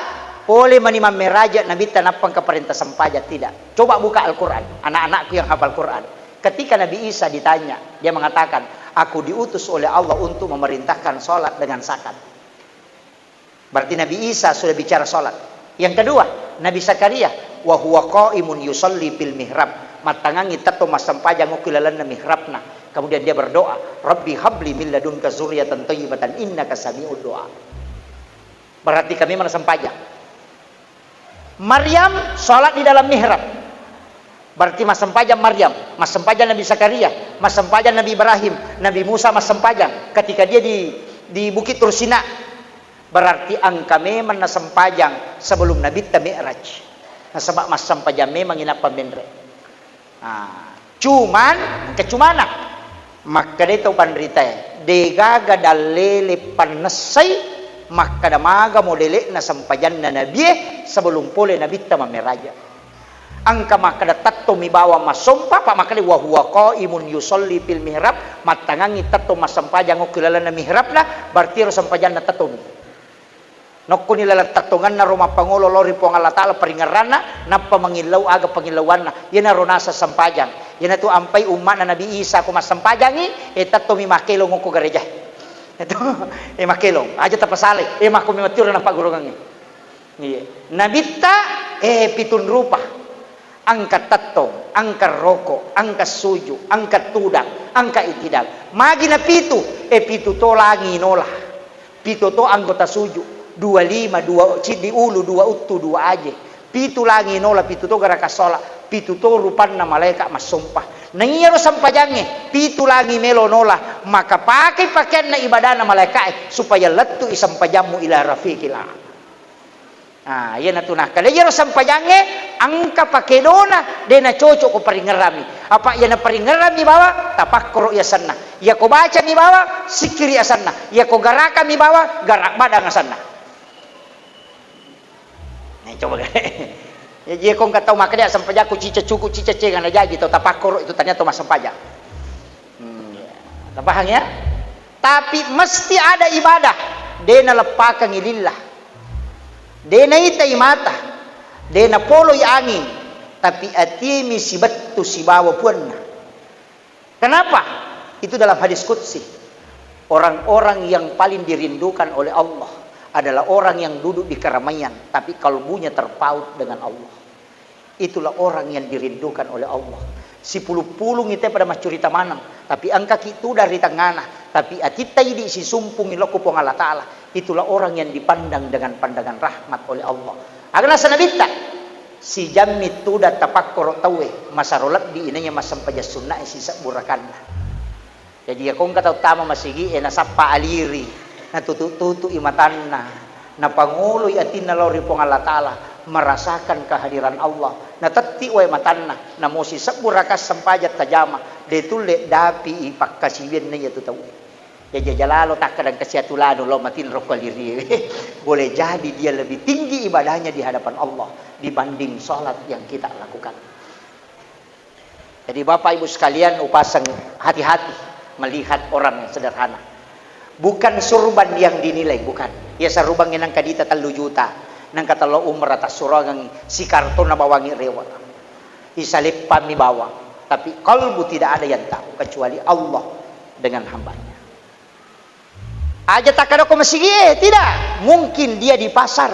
Speaker 1: boleh menimam meraja Nabi tanapang ke perintah sampaja tidak. Coba buka Al-Quran. Anak-anakku yang hafal Quran. Ketika Nabi Isa ditanya, dia mengatakan, aku diutus oleh Allah untuk memerintahkan sholat dengan zakat. Berarti Nabi Isa sudah bicara sholat. Yang kedua, Nabi Zakaria, wa huwa qaimun yusalli fil mihrab. Matangangi tato masampaja ngukilalan na mihrabna. Kemudian dia berdoa, Rabbi habli min ladunka zurriyatan thayyibatan innaka sami'ud du'a. Berarti kami mana sampaja. Maryam sholat di dalam mihrab. Berarti mas sempajan Maryam, mas sempajan Nabi Zakaria, mas sempajan Nabi Ibrahim, Nabi Musa mas sempajan ketika dia di Bukit Tursina. Berarti angka memang na sampajang sebelum Nabi ta Mi'raj. Nah, sebab mas sampajang memang ina pamenre. Cuman kecumanak maka dito panrita degaga dalele panasay maka damaga modele na sampajan na Nabi sebelum pole Nabi ta mameraja. Angka maka datatto mibawa masompa pa maka wa huwa qaimun yusolli fil mihrab matangangi tatto masampajang kilala na mihrab na berarti ro sampajan na tatto. Nokko nila tatungan na rumah pangulo lori po ang Allah Ta'ala paringarana na pamangilaw aga pangilawan na yan na ronasa sampajang yan na to ampay umat na Nabi Isa ko masampajangi tato mi makilong ko gareja ito makilong aja tapasali mako mi matiro na pagurungan nabita pitun rupa angka tattong angka roko angka suju angka tudang angka itidag magi na pitu pitu to langi nola pitu to anggota suju 25 2 cidi ulu 2 uttu 2 aje pitu langi nola pitu to gara kasola pitu to rupan na malaikat masumpah nangiyaro sampajange pitu langi melo nola maka pakai pakaian na ibadah na malaikat supaya lettu isampajamu ila rafiqil yan na tunah kada yaro sampajange angka pakai dona dena cocok ko paringarami apa yan na paringarami bawa tapakkuro ya sanna ya ko baca mi bawa sikiri asanna ya ko garaka mi bawa garak badang asanna. Coba ya dia kong kata maka dia sampaja ku cica cuku cica cengan aja gitu tapakor itu tanya Thomas sampaja paham ya tapi mesti ada ibadah dena lepakan lillah dena ita imata dena polo angin tapi atimi si betu si bawa puanna kenapa itu dalam hadis qudsi orang-orang yang paling dirindukan oleh Allah adalah orang yang duduk di keramaian tapi kalbunya terpaut dengan Allah. Itulah orang yang dirindukan oleh Allah. Si puluh-puluh ngite pada mas curita manang tapi angka kitu dari tangana tapi atita idi si sumpung iloko pong Allah Ta'ala. Itulah orang yang dipandang dengan pandangan rahmat oleh Allah. Agana sanabita si jammi tu da tapakkor tawe masarolat di inanya masampaja sunnah si saburakanna. Jadi akong kata utama masigi nasapa aliri na tutu imatanna na panguloy atin na lori pong Allah Ta'ala merasakan kehadiran Allah na tati way matanna na mo si saburakas sampajat tajama detule dapi ipagkasiwen na yato tawo ya jalalo takadang kasyatulano lo matin rokaliri boleh jadi dia lebih tinggi ibadahnya di hadapan Allah dibanding sholat yang kita lakukan. Jadi Bapak Ibu sekalian upasang hati-hati melihat orang yang sederhana. Bukan surban yang dinilai, bukan. Ya sarubang yang kadita 3 juta. Nang katalo umrah atas suragang si karton na bawangi rewat. Isalip pami bawang. Tapi kalbu tidak ada yang tahu kecuali Allah dengan hambanya. Aja tak ada masih tidak. Mungkin dia di pasar,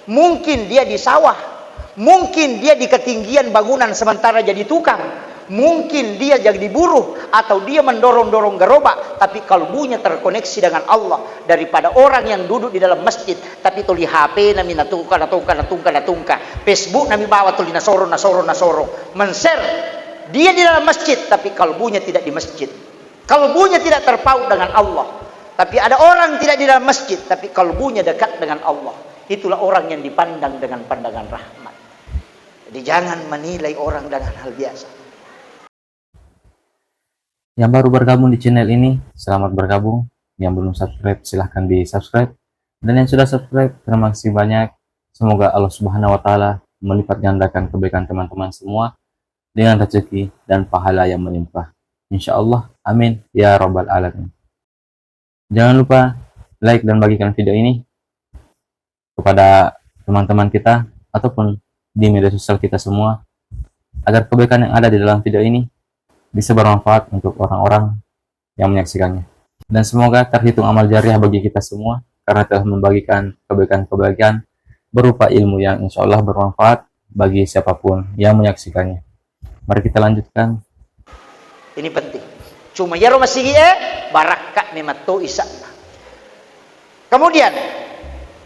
Speaker 1: mungkin dia di sawah, mungkin dia di ketinggian bangunan sementara jadi tukang. Mungkin dia jadi buruh atau dia mendorong-dorong gerobak tapi kalbunya terkoneksi dengan Allah daripada orang yang duduk di dalam masjid tapi tuli HP nami natungka Facebook nami bawa tuli nasoro men-share dia di dalam masjid tapi kalbunya tidak di masjid kalbunya tidak terpaut dengan Allah tapi ada orang tidak di dalam masjid tapi kalbunya dekat dengan Allah itulah orang yang dipandang dengan pandangan rahmat. Jadi jangan menilai orang dengan hal biasa.
Speaker 2: Yang baru bergabung di channel ini, selamat bergabung. Yang belum subscribe, silahkan di subscribe. Dan yang sudah subscribe, terima kasih banyak. Semoga Allah Subhanahu wa Ta'ala melipat gandakan kebaikan teman-teman semua dengan rezeki dan pahala yang melimpah. Insya Allah, amin ya Rabbal Alamin. Jangan lupa like dan bagikan video ini kepada teman-teman kita ataupun di media sosial kita semua agar kebaikan yang ada di dalam video ini bisa bermanfaat untuk orang-orang yang menyaksikannya. Dan semoga terhitung amal jariah bagi kita semua karena telah membagikan kebaikan-kebaikan berupa ilmu yang insya Allah bermanfaat bagi siapapun yang menyaksikannya. Mari kita lanjutkan.
Speaker 1: Ini penting. Cuma ya masih barakat mematu isa. Kemudian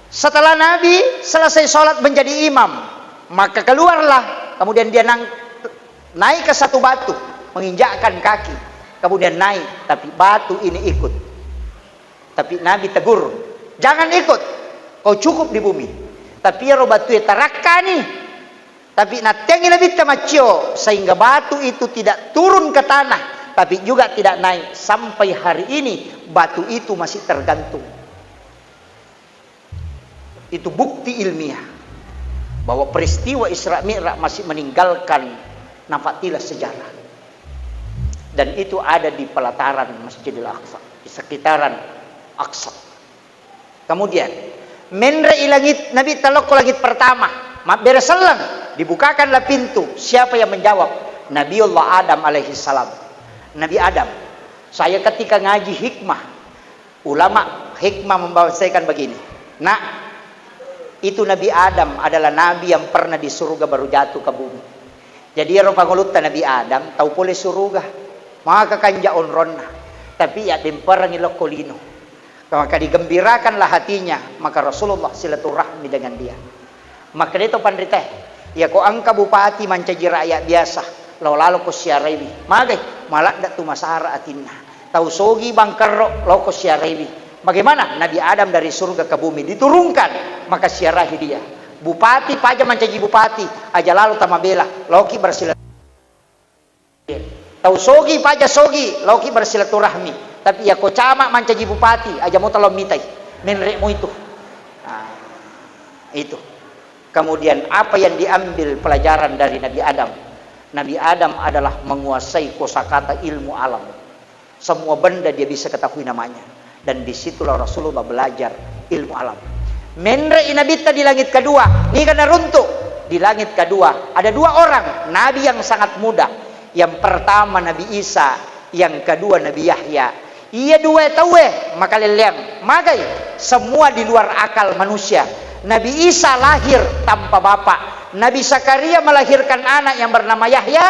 Speaker 1: setelah Nabi selesai sholat menjadi imam, maka keluarlah. Kemudian dia naik ke satu batu, menginjakkan kaki, kemudian naik, tapi batu ini ikut. Tapi Nabi tegur, jangan ikut. Kau cukup di bumi. Tapi ya batu tarakani. Tapi natengi lebih tamacio sehingga batu itu tidak turun ke tanah, tapi juga tidak naik sampai hari ini batu itu masih tergantung. Itu bukti ilmiah bahwa peristiwa Isra Mi'raj masih meninggalkan nafatilah sejarah. Dan itu ada di pelataran Masjidil Aqsa, di sekitaran Aqsa. Kemudian menre langit Nabi talok ke langit pertama, bereselang, dibukakanlah pintu. Siapa yang menjawab? Nabiullah Adam alaihi salam. Nabi Adam. Saya ketika ngaji hikmah, ulama hikmah membahasakan begini. Nah, itu Nabi Adam adalah nabi yang pernah di surga baru jatuh ke bumi. Jadi ya pangulutan Nabi Adam tahu boleh surga, maka kanja onronna. Tapi ya demperangi lokolino. Maka digembirakanlah hatinya, maka Rasulullah silaturahmi dengan dia. Maka itu pandrite, ya ko angka bupati mancaji rakyat biasa, lalu ko siarebi, magai malak dak tu masara atinna. Tahu sogi bangkerro lo ko siarebi. Bagaimana Nabi Adam dari surga ke bumi diturunkan, maka siarahi dia. Bupati paja mancaji bupati, aja lalu tamabela, loki bersilaturahmi. Tahu sogi paja sogi, loki bersilaturahmi. Tapi ya ko camak mancaji bupati, aja mau tolong mitai, menrekmu itu. Nah, itu. Kemudian apa yang diambil pelajaran dari Nabi Adam? Nabi Adam adalah menguasai kosakata ilmu alam. Semua benda dia bisa ketahui namanya. Dan disitulah Rasulullah belajar ilmu alam. Menre inabita di langit kedua, ini karena runtuh. Di langit kedua ada dua orang, Nabi yang sangat muda. Yang pertama Nabi Isa, yang kedua Nabi Yahya. Iya dua tahu maka leleng, magai semua di luar akal manusia. Nabi Isa lahir tanpa bapak. Nabi Zakaria melahirkan anak yang bernama Yahya,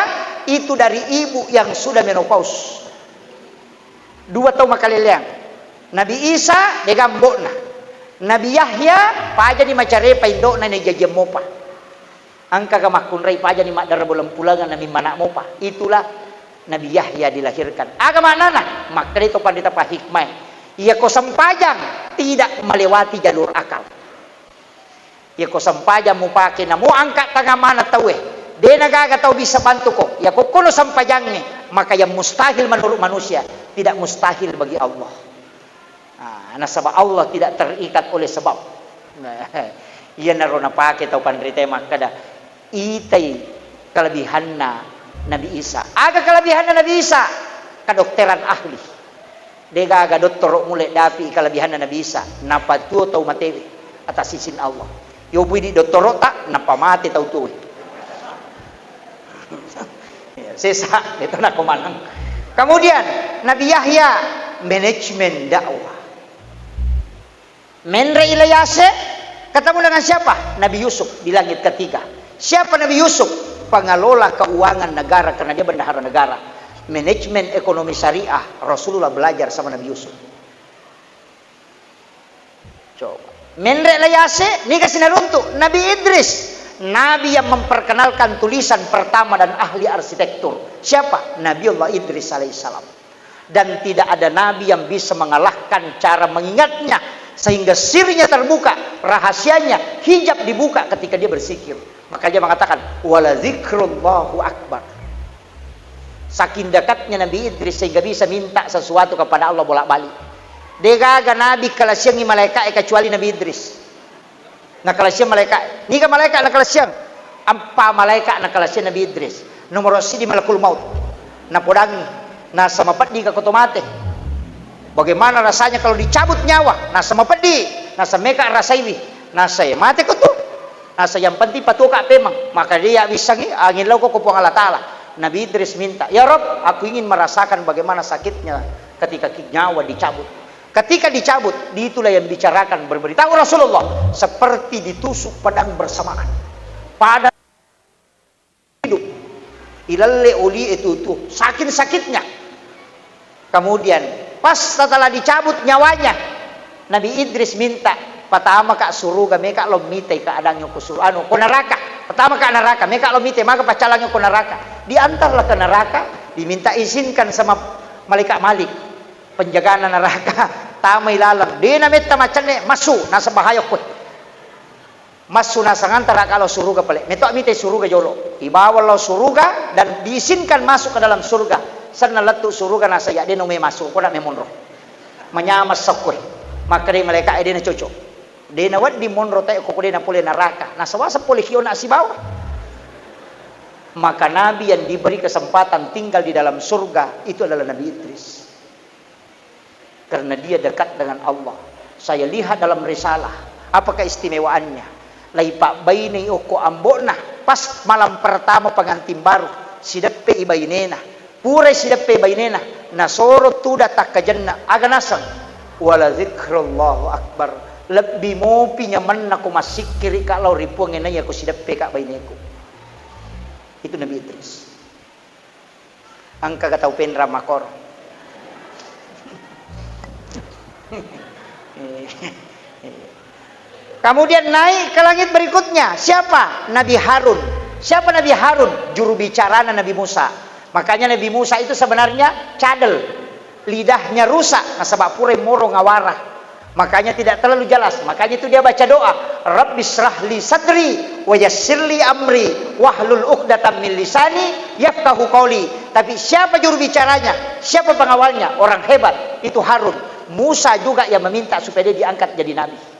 Speaker 1: itu dari ibu yang sudah menopause. Dua tahu maka leleng. Nabi Isa digambokna. Nabi Yahya paja di macarepa indokna ni jajem mopa. Angka kamakun rai paja ni madara bolam pulangan nami manak mopa. Itulah Nabi Yahya dilahirkan. Agama nana maka itu pandita pa hikmah. Ia ko sampajang tidak melewati jalur akal. Ia ko sampajang mo pakai na mo angkat tengah mana tahu dia nagaga tahu bisa bantu ko. Ia ko kuno sampajang ni maka yang mustahil menurut manusia tidak mustahil bagi Allah. Nah, sebab Allah tidak terikat oleh sebab. Ia narona pakai tahu pandita maka dah itai kelebihanna Nabi Isa. Aga kelebihan Nabi Isa kedokteran ahli. Dega aga doktor mulai dapi kelebihan Nabi Isa. Napa tuo tau matewi atas izin Allah. Yo bui di doktor tak napa mati tau tuo. Sesa itu nak komanang. Kemudian Nabi Yahya manajemen dakwah. Menre ilayase ketemu dengan siapa? Nabi Yusuf di langit ketiga. Siapa Nabi Yusuf? Pengelola keuangan negara karena dia bendahara negara. Manajemen ekonomi syariah Rasulullah belajar sama Nabi Yusuf. Coba. Menre layase ni kasih naruntuk Nabi Idris, nabi yang memperkenalkan tulisan pertama dan ahli arsitektur. Siapa? Nabiullah Idris alaihissalam. Dan tidak ada nabi yang bisa mengalahkan cara mengingatnya sehingga sirnya terbuka, rahasianya, hijab dibuka ketika dia berzikir. Maka dia mengatakan wala zikrullahu akbar. Saking dekatnya Nabi Idris sehingga bisa minta sesuatu kepada Allah bolak-balik. Degaga nabi kalasiang ni malaikat kecuali Nabi Idris. Na kalasiang malaikat. Ni ka malaikat na kalasiang. Ampa malaikat na kalasiang Nabi Idris. Nomor sidi malakul maut. Na podangi na samapat di ka kotomate. Bagaimana rasanya kalau dicabut nyawa? Nasa mapedi, nasa meka rasaiwi, nasa mati ko tu. Nasa yang penting patuka pemang. Maka dia bisa angin lau ko kupuang Allah Ta'ala. Nabi Idris minta, ya Rob, aku ingin merasakan bagaimana sakitnya ketika nyawa dicabut. Ketika dicabut, itulah yang dibicarakan berberitahu Rasulullah seperti ditusuk pedang bersamaan. Pada hidup, ilalle oli itu saking sakitnya. Kemudian pas setelah dicabut nyawanya, Nabi Idris minta, pertama kak suruga meka lo mitai keadaannya kusur anu ko neraka. Pertama kak neraka, meka lo mitai maka pacalangnya ko neraka. Diantarlah ke neraka, diminta izinkan sama malaikat Malik, penjagaan neraka. Tamay lalang, di namit tamacane masuk nasa bahaya ko. Mas sunasangan tara kalau surga pale. Metok mite surga jolo. Ibawa lo surga dan diizinkan masuk ke dalam surga. Sana letu surga na saya dia no me masuk ko na me monro. Menyamas sakwe. Maka dia mereka dia na cocok. Dia na wad di monro tayo ko dia na pole neraka. Na sawasa pole kiyo na si bawah. Maka nabi yang diberi kesempatan tinggal di dalam surga itu adalah Nabi Idris. Karena dia dekat dengan Allah. Saya lihat dalam risalah apa keistimewaannya. Laipak baini oko ambona pas malam pertama pengantin baru sidappe ibainena pura sidappe ibainena nasoro tuda tak kajanna aganasang wala zikrullahu akbar lebih mo pinyaman aku masih kiri kalau ripuang enaya aku sidappe kak baineku. Itu Nabi Idris. Angka katau penra makor. Kemudian naik ke langit berikutnya. Siapa? Nabi Harun. Siapa Nabi Harun? Juru bicara Nabi Musa. Makanya Nabi Musa itu sebenarnya cadel. Lidahnya rusak. Nah, sebab pura moro ngawarah. Makanya tidak terlalu jelas. Makanya itu dia baca doa. Rabbi shrah li sadri wa yassir li amri wahlul 'uqdatam min lisani yafqahu qawli. Tapi siapa juru bicaranya? Siapa pengawalnya? Orang hebat. Itu Harun. Musa juga yang meminta supaya dia diangkat jadi nabi.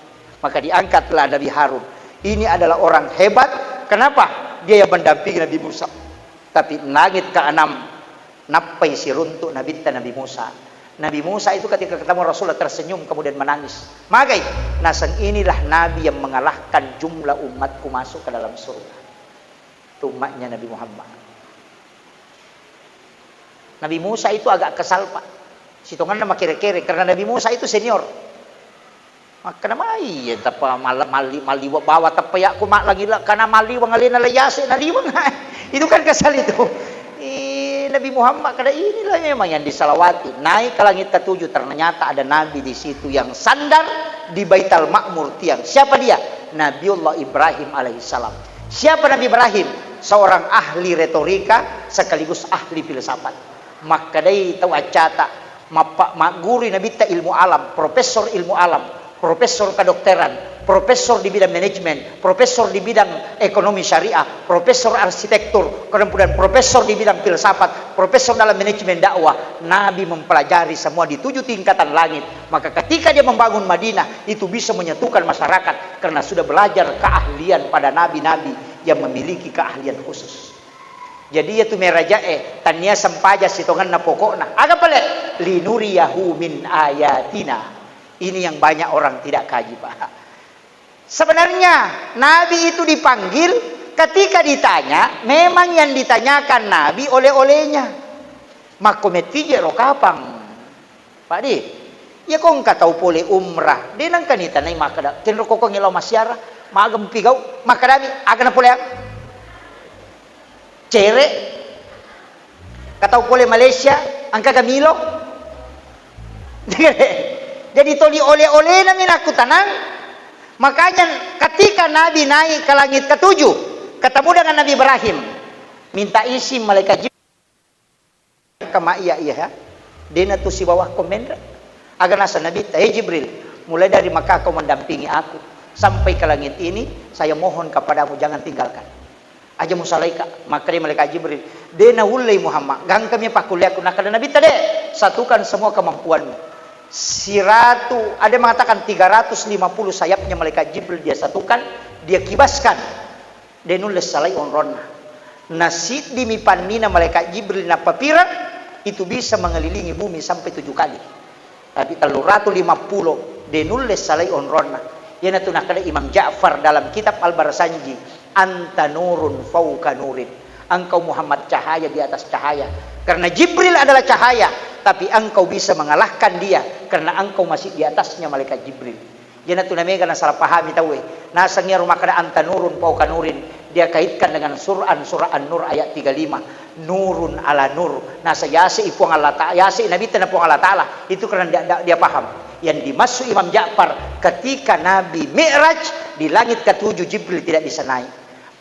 Speaker 1: Maka diangkatlah Nabi Harun. Ini adalah orang hebat. Kenapa? Dia yang mendampingi Nabi Musa. Tapi langit ke-6 napai si runtuk Nabi Musa. Nabi Musa itu ketika ketemu Rasulullah tersenyum kemudian menangis. Magai, nasang inilah Nabi yang mengalahkan jumlah umatku masuk ke dalam surga. Itu umatnya Nabi Muhammad. Nabi Musa itu agak kesal pak. Situngan nama kere-kere karena Nabi Musa itu senior. Maka nama iya tapa mali bawa tapa ya aku mak lagi karena mali wangalina layase na liwang. Itu kan kesal itu. Nabi Muhammad kada inilah memang yang disalawati. Naik ke langit ke-7 ternyata ada nabi di situ yang sandar di Baitul Ma'mur tiang. Siapa dia? Nabiullah Ibrahim alaihissalam. Siapa Nabi Ibrahim? Seorang ahli retorika sekaligus ahli filsafat. Maka dia tahu acata guru Nabi ta ilmu alam, profesor ilmu alam, profesor kedokteran, profesor di bidang manajemen, profesor di bidang ekonomi syariah, profesor arsitektur, kemudian profesor di bidang filsafat, profesor dalam manajemen dakwah. Nabi mempelajari semua di 7 tingkatan langit. Maka ketika dia membangun Madinah, itu bisa menyatukan masyarakat karena sudah belajar keahlian pada nabi-nabi yang memiliki keahlian khusus. Jadi itu merajae tania sempaja sitongan na pokokna. Aga pale linuriyahu min ayatina. Ini yang banyak orang tidak kaji pak. Sebenarnya Nabi itu dipanggil ketika ditanya, memang yang ditanyakan Nabi oleh-olehnya. Makometije rokapang. Pak di, ya kong katau pole umrah. Dia nang kanita na makada. Kenro koko ngilaw masyara, magam pigaw, makadami aga na pole cere. Katau pole Malaysia, angka gamilo. Jadi toli oleh-oleh namin aku tanang. Makanya ketika Nabi naik ke langit ke-7 ketemu dengan Nabi Ibrahim, minta isim malaikat Jibril kama iya ya. Dena tu si bawah komendan. Agar nasa Nabi, Jibril, mulai dari Makkah kau mendampingi aku sampai ke langit ini, saya mohon kepadamu jangan tinggalkan. Aja musalaika, maka dia malaikat Jibril, dena ulai Muhammad, gang kami pakuliaku nak ada Nabi tadi, satukan semua kemampuanmu. Siratu, ada mengatakan 350 sayapnya malaikat Jibril dia satukan, dia kibaskan. Dia nulis salai onrona. Nasi di mipanina malaikat Jibril na papiran itu bisa mengelilingi bumi sampai 7 kali. Tapi 350 dia nulis salai onrona. Yana tu nakala Imam Ja'far dalam kitab Al-Barsanji, anta nurun fauka nurin. Engkau Muhammad cahaya di atas cahaya. Karena Jibril adalah cahaya, tapi engkau bisa mengalahkan dia karena engkau masih di atasnya malaikat Jibril. Jangan tu namanya karena salah paham tahu. Nasangnya rumah kada anta nurun fauka nurin. Dia kaitkan dengan surah An-Nur ayat 35. Nurun ala nur. Nasa yasi ipuang Allah Ta'ala. Yasi Nabi tenapuang Allah Ta'ala. Itu karena dia paham. Yang dimaksud Imam Ja'far ketika Nabi Mi'raj di langit ke-7 Jibril tidak bisa naik.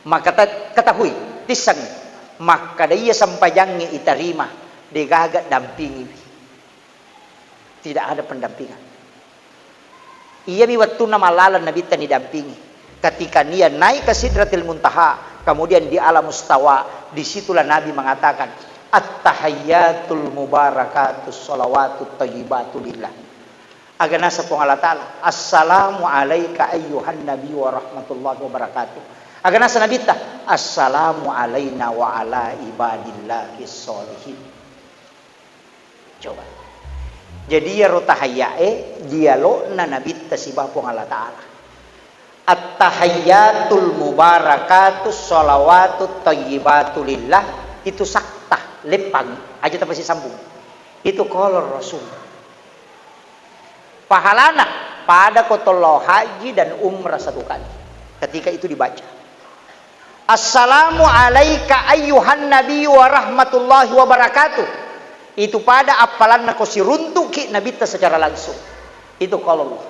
Speaker 1: Maka ketahui tisang maka dia sampajangnya iterima digagat dampingi. Tidak ada pendampingan. Iya mi waktu nama lalan Nabi tani dampingi. Ketika dia naik ke Sidratil Muntaha, kemudian di alam mustawa, disitulah Nabi mengatakan, at-tahiyyatul mubarakatus sholawatut thayyibatu lillah. Agana sapong Allah Ta'ala, assalamu alayka ayyuhan nabi wa rahmatullahi wa barakatuh. Agana sa nabita, assalamu alayna wa ala ibadillahi sholihin. Coba. Jadi ya rotahayyae dialog na nabita si bapong Allah Ta'ala. At-tahiyyatul mubarakatus sholawatut thayyibatu lillah, itu sakta lepang aja tapi si sambung. Itu kolor Rasul. Pahalana pada kotolo haji dan umrah satu kali. Ketika itu dibaca. Assalamu alayka ayyuhan nabi wa rahmatullahi wa barakatuh. Itu pada apalan na ko si runtuki nabita secara langsung. Itu kolor Allah.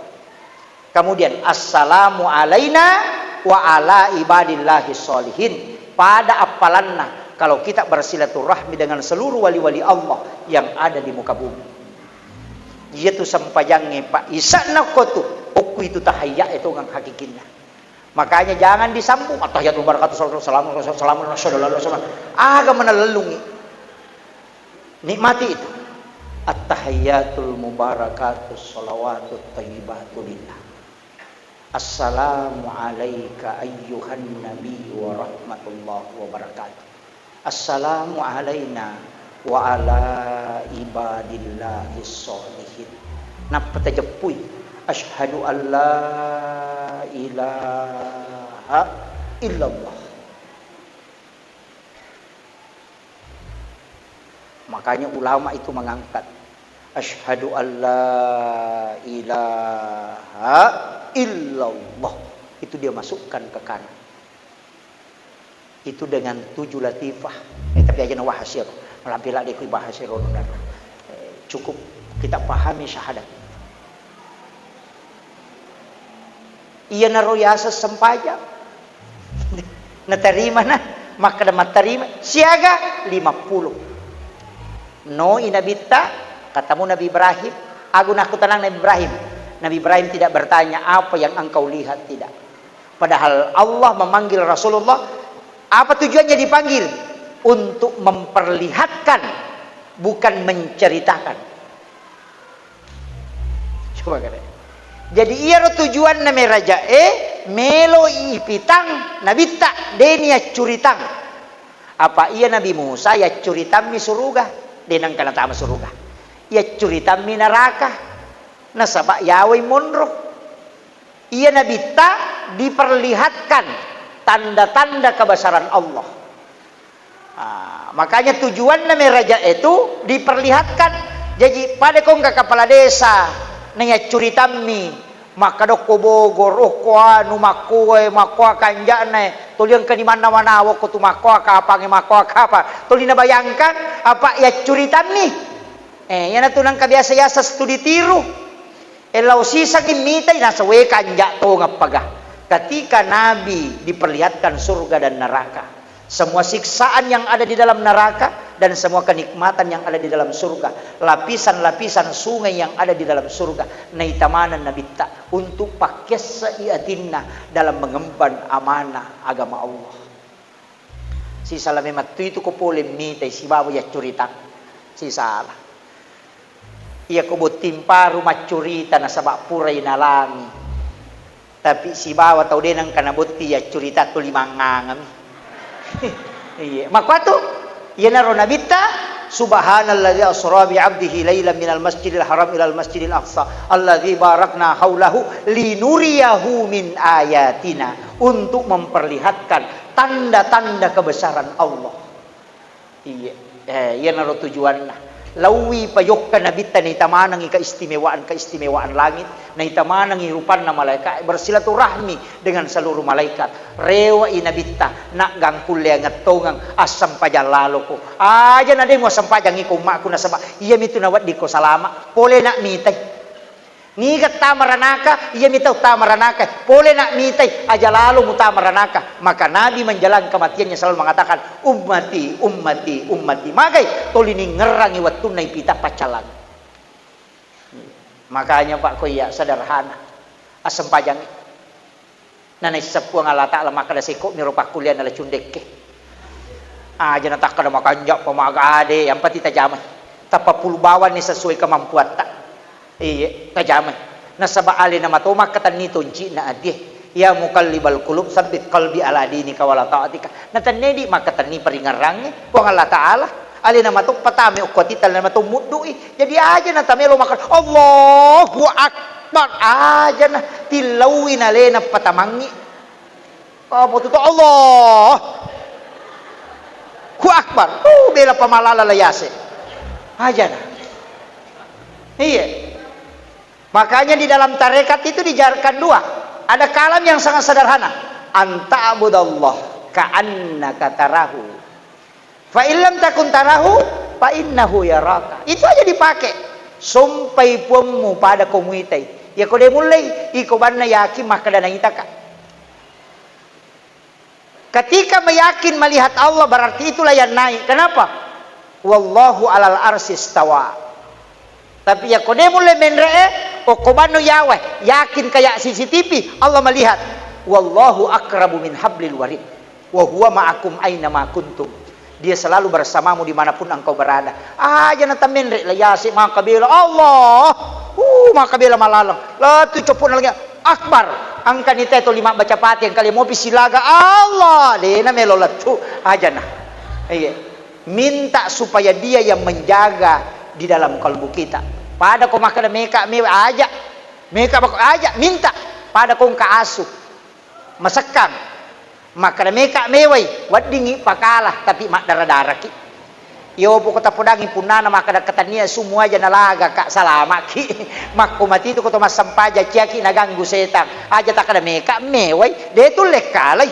Speaker 1: Kemudian assalamu alaina wa ala ibadillahi sholihin. Pada apalanna kalau kita bersilaturahmi dengan seluruh wali-wali Allah yang ada di muka bumi. Yaitu sampajangnya Pak Isa'na kotu. Oku itu tahayya itu ngang hakikinnya. Makanya jangan disambung. At-tahiyatul barakatuh salamu alaihi wasallam. Agak menelelungi. Nikmati itu. At-tahiyyatul mubarakatus sholawatut thayyibatu lillah. Assalamu alayka ayyuhan nabi wa rahmatullahi wa barakatuh. Assalamu alayna wa ala ibadillahi sholihin. Napa tajappuy? Asyhadu an la ilaha illallah. Makanya ulama itu mengangkat asyhadu an la ilaha illallah. Itu dia masukkan ke kanan. Itu dengan 7 latifah. Tapi aja na wahasir. Melampila di bahasa Rondar. Cukup kita pahami syahadat. Ia naroyasa sempajang. Naterima na. Maka damat terima. Siaga 50. No inabita. Katamu Nabi Ibrahim. Agun aku tenang Nabi Ibrahim. Nabi Ibrahim tidak bertanya apa yang engkau lihat. Tidak. Padahal Allah memanggil Rasulullah. Apa tujuannya dipanggil? Untuk memperlihatkan, bukan menceritakan. Coba kata. Jadi ia tujuan nama raja melo ipitang nabita denia curitang. Apa ia Nabi Musa ya curitam mi suruga denang kana tama suruga. Ia curitam mi neraka nasaba yawe monro. Ia nabita diperlihatkan tanda-tanda kebesaran Allah. Makanya tujuan nama raja itu diperlihatkan. Jadi pada kau nggak kepala desa nanya curitami maka doko Bogor oko anu makoe makoa kanjane tuliang ke di mana-mana woko tu makoa ka apa nge makoa ka apa tulina bayangkan apa ya curitami yana tunang kabiasa-biasa studi tiru elaw sisa gimitai nasa we kanja to ngapaga. Ketika Nabi diperlihatkan surga dan neraka, semua siksaan yang ada di dalam neraka dan semua kenikmatan yang ada di dalam surga, lapisan-lapisan sungai yang ada di dalam surga, naitamanan nabita untuk pakai seiatinna dalam mengemban amanah agama Allah. Si salah memang itu ko pole mitay si bawa ya curita si salah. Ia ko timpa rumah curita na sabak puray na langi. Tapi si bawa tau denang kanabuti ya curita tu limangangam. Iya, maka tu ia naro nabita subhanalladzi asra bi 'abdihi lailan minal masjidil haram ilal masjidil aqsa alladzi barakna haulahu linuriyahu min ayatina, untuk memperlihatkan tanda-tanda kebesaran Allah. Iya, ia naro tujuanna. Lawi payokkan nabita na itamanang keistimewaan langit, na itamanang irupan na malaikat, bersilaturahmi dengan seluruh malaikat. Rewa inabita nak gangkulya ngatongang asam pajang lalo ko. Aja na din mo asam pajang iko maku na sama. Iya mitu nawat di ko salama. Pole nak mitay. Ni kat tamaranaka, iya mitaw tamaranaka. Pole nak mitay, aja lalo mo tamaranaka. Maka Nabi menjalan kematiannya selalu mengatakan ummati, ummati, ummati. Magay tolini ngerang iwat tunay pita pacalan. Makanya Pak Koya sederhana. Asam pajang. Nanai sepuang Allah Ta'ala maka ada sekok mirupa kuliah nala cundek ke. Aja nak kada makan jak pemaga ade yang pati tajamai. Tapa pulbawan ni sesuai kemampuan tak. Iya tajamai. Nasaba ali nama toma katan ni tunci na adih. Ya mukallibal qulub sabbit qalbi ala dini kawala ta'atika. Natan nedi maka tan ni peringarang puang Allah Ta'ala. Ali nama tu patame ukoti tal nama tu mudui. Jadi aja na tamelo makan Allahu Akbar aja na tilawin alena patamangi. Apa tu Allah Hu Akbar. Bela pamalala layase. Aja na. Iya. Makanya di dalam tarekat itu dijarkan dua. Ada kalam yang sangat sederhana. Anta abudallah ka'annaka tarahu. Fa illam takun tarahu fa innahu yaraka. Itu aja dipakai. Sampai pumu pada komunitai. Ya kode mulai iko banna yakin maka dana itaka. Ketika meyakin melihat Allah berarti itulah yang naik. Kenapa? Wallahu alal arsis istawa. Tapi ya kode mulai menree okobano yawe yakin kayak CCTV Allah melihat. Wallahu akrabu min hablil warid. Wa huwa ma'akum aina ma kuntum. Dia selalu bersamamu dimanapun engkau berada. Aja nata menrek lah yasi maka bela Allah. Maka bela malalang. Lah tu copon lagi Akbar. Angka nita itu 5 baca pati yang kali mau pisilaga Allah. Dena melolat tu aja nah. Iya. Minta supaya dia yang menjaga di dalam kalbu kita. Pada kau makan meka mewa aja. Meka bakal aja minta pada kau ka asuh. Masekang. Maka meka mewai wadingi pakalah tapi mak darah-darah ki. Yo pokok tapodangi punana maka katania semua aja nalaga kak salama ki. Mak mati itu kota mas sampaja ciaki naganggu setan. Aja tak ada meka mewai de tu lekalai.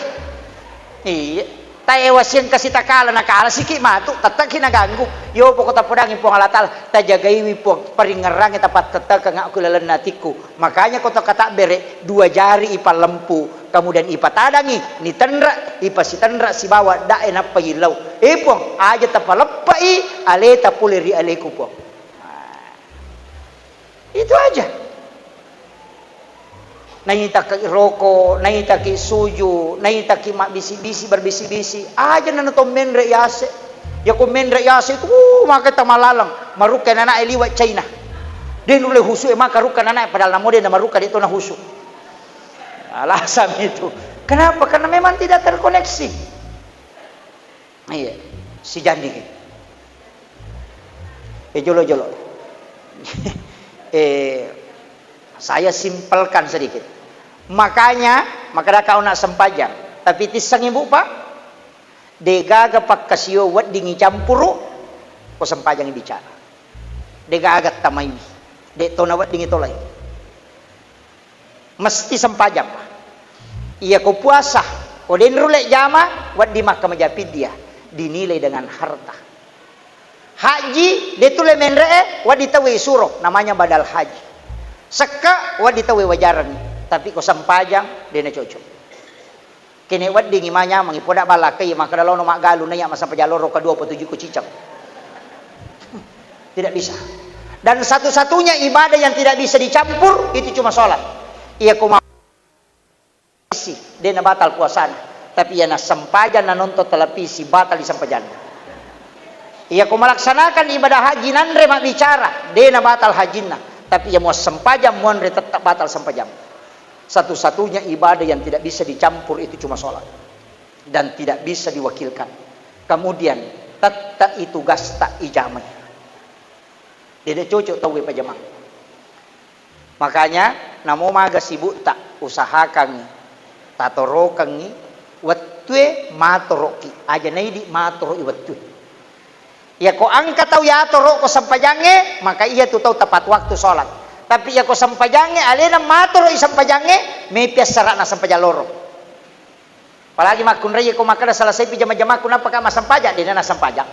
Speaker 1: Iya. Taewas yang kasih takala nakala siki matu tatak kinaganggu. Yo pokok tapodangi puang Allah Ta'ala tajagaiwi puang peringerang tapat tetek ngak kulalan natiku. Makanya kota kata bere 2 jari ipa lempu kemudian ipa tadangi ni tendra ipa si tendra si bawa dae na payilau. Puang aja tapalepai ale tapuleri aleku puang. Itu aja. Naita ke rokok, naita ke suju, naita ke mak bisi-bisi berbisi-bisi. Aja nana to menre yase. Ya ko menre yase itu maka tamalalang marukan anak liwat China. Dia nule husu maka rukan anak padahal namo dia marukan itu na husu. Alasan itu. Kenapa? Karena memang tidak terkoneksi. Iya, si jandi. Jolo-jolo. Saya simpelkan sedikit. Makanya kau nak sempajang. Tapi tisang ibu pak. Degaga pak kasio wat dingi campuru. Ko sempajang bicara. Degaga tamai. Dek tona wat dingi tolai. Mesti sempajang. Iya ko puasa. Ko den rulek jama. Wat di mahkamah japid dia. Dinilai dengan harta. Haji. Detule menree. Wat ditawi suruh. Namanya badal haji. Seka wad ditawe wajaran tapi ko sampajang dena cocok kene wad dingi manya mangipoda balakai maka dalau no magalu na ya masa pajaloro ka 27 ko cicam tidak bisa dan satu-satunya ibadah yang tidak bisa dicampur itu cuma sholat iya ko isi dena batal puasana tapi ya na sampajang na nonton televisi batal di sampajang iya ko melaksanakan ibadah haji nandre mak bicara dena batal hajinna tapi yang mau sempajam mau tetap batal sempajam. Satu-satunya ibadah yang tidak bisa dicampur itu cuma sholat dan tidak bisa diwakilkan. Kemudian tetap itu gasta ijamah. Tidak cocok tahu pajamang. Makanya namo maga sibuk tak usahakan tatorokan ni watue matoroki aja naidi matoro iwatue. Ya ko angkat tahu ya toro ko sampajange maka iya tu tahu tepat waktu sholat. Tapi ya ko sampajange alena matoro sampajange mepias sarana sampajaloro. Apalagi makun raya ko makada selesai pijama-jama kunapa ka masampajak di nana sampajak.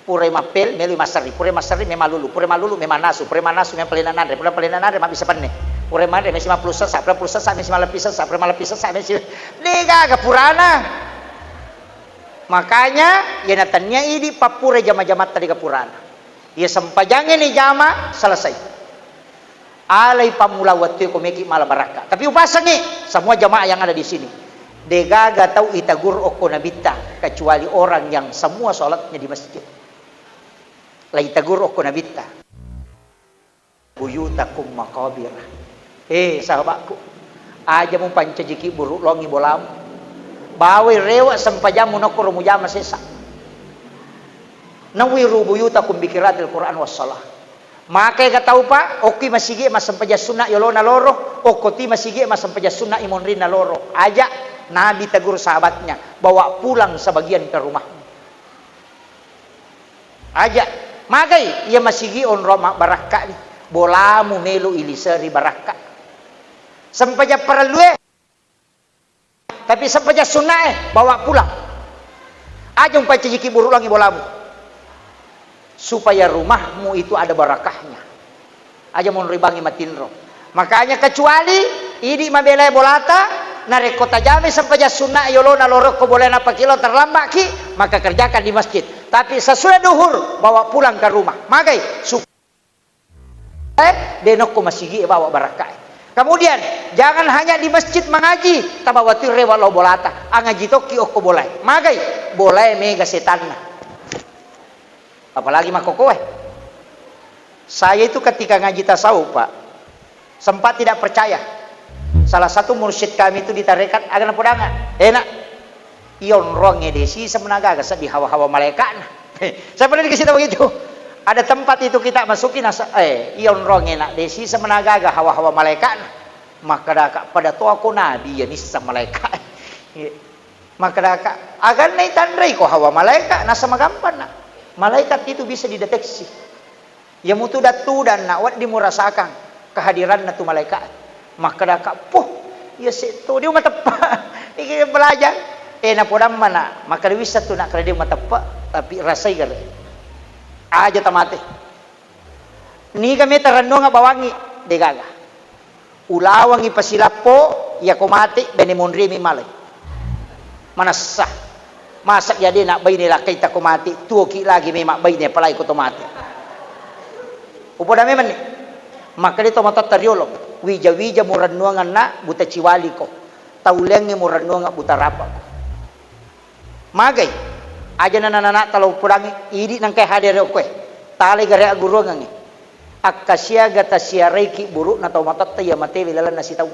Speaker 1: Pure mapel melu masari, pure masari memalulu, pure malulu memanasu, pure manasu mempelinanare, pure pelinanare mak bisa penne. Pure mande mesi 50 sesa, pure pulsa sa mesi malapisa sa, pure malapisa sa mesi lega purana. Makanya ya natanya ini papure jama-jama tadi ke purana. Ya sampajangnya ni jama selesai. Alai pamula waktu ko meki malah baraka. Tapi upasan nih semua jamaah yang ada di sini. Degaga tahu itagur oko nabita kecuali orang yang semua sholatnya di masjid. La itagur oko nabita. Buyutakum maqabir. Sahabatku, aja mau pancajiki buruk longi bolam. Bawe rewa sampajamu nokoro mujama sesa. Nawiru buyutakum bikiratil Quran wassalah. Maka ka tahu pa, oki masigi mas sampaja sunna yolona loro, okoti masigi mas sampaja sunna imonrina loro. Aja Nabi tegur sahabatnya, bawa pulang sebagian ke rumah. Aja, magai ia masigi on roma baraka ni. Bolamu melu ilisari baraka. Sampaja paralue. Tapi sampaja sunna bawa pulang. Aja umpaciki buruk lagi bolamu. Supaya rumahmu itu ada barakahnya. Aja mau ribangi matinro. Makanya kecuali idi mabelai bolata nareko tajame sampai sunnah yolona loro ko boleh napa kilo terlambat ki maka kerjakan di masjid. Tapi sesudah duhur bawa pulang ke rumah. Magai denok ko masigi bawa barakah. Kemudian jangan hanya di masjid mengaji, tabawati rewa lo bolata. Angaji toki ko boleh. Magai boleh mega setanna. Apalagi makokoe. Saya itu ketika ngaji tasawuf, Pak, sempat tidak percaya. Salah satu mursyid kami itu ditarekat agak napodangan. Enak. Ion ronge desi semenaga gasa di hawa-hawa malaikat. Saya pernah dikasih tahu begitu. Ada tempat itu kita masukin ion ronge nak desi semenaga gak hawa-hawa malaikat. Maka dak pada tua ko nabi ya nisa malaikat. Maka dak agan nai tandrai ko hawa malaikat nasa magampan nak. Malaikat itu bisa dideteksi. Ya mutu datu dan nawat dimurasakan kehadiran natu malaikat. Maka dak poh ya seto dia mata tepat. Iki belajar. Na podam mana maka dia bisa tu nak kada dia mata tepat tapi rasai kada. Aja tamate. Ni kami terano nga bawangi degaga. Ulawangi pasilapo ya komati bene monri mi malay. Manasah. Masak jadi nak bayi nila kita ko mati, tuoki lagi memang bayi ni palai ko to mati. Upo na memang ni. Maka dito matatariolo, wija murannuangan na buta ciwali ko. Taulengi murannuangan buta rapa ko. Magay, aja na nananak talaw purangi, idi nang kay hadir ko Tali gare aguruangan ni. Akasya gata siya reiki buruk na tau matatay ya matewi lalan na sitaw.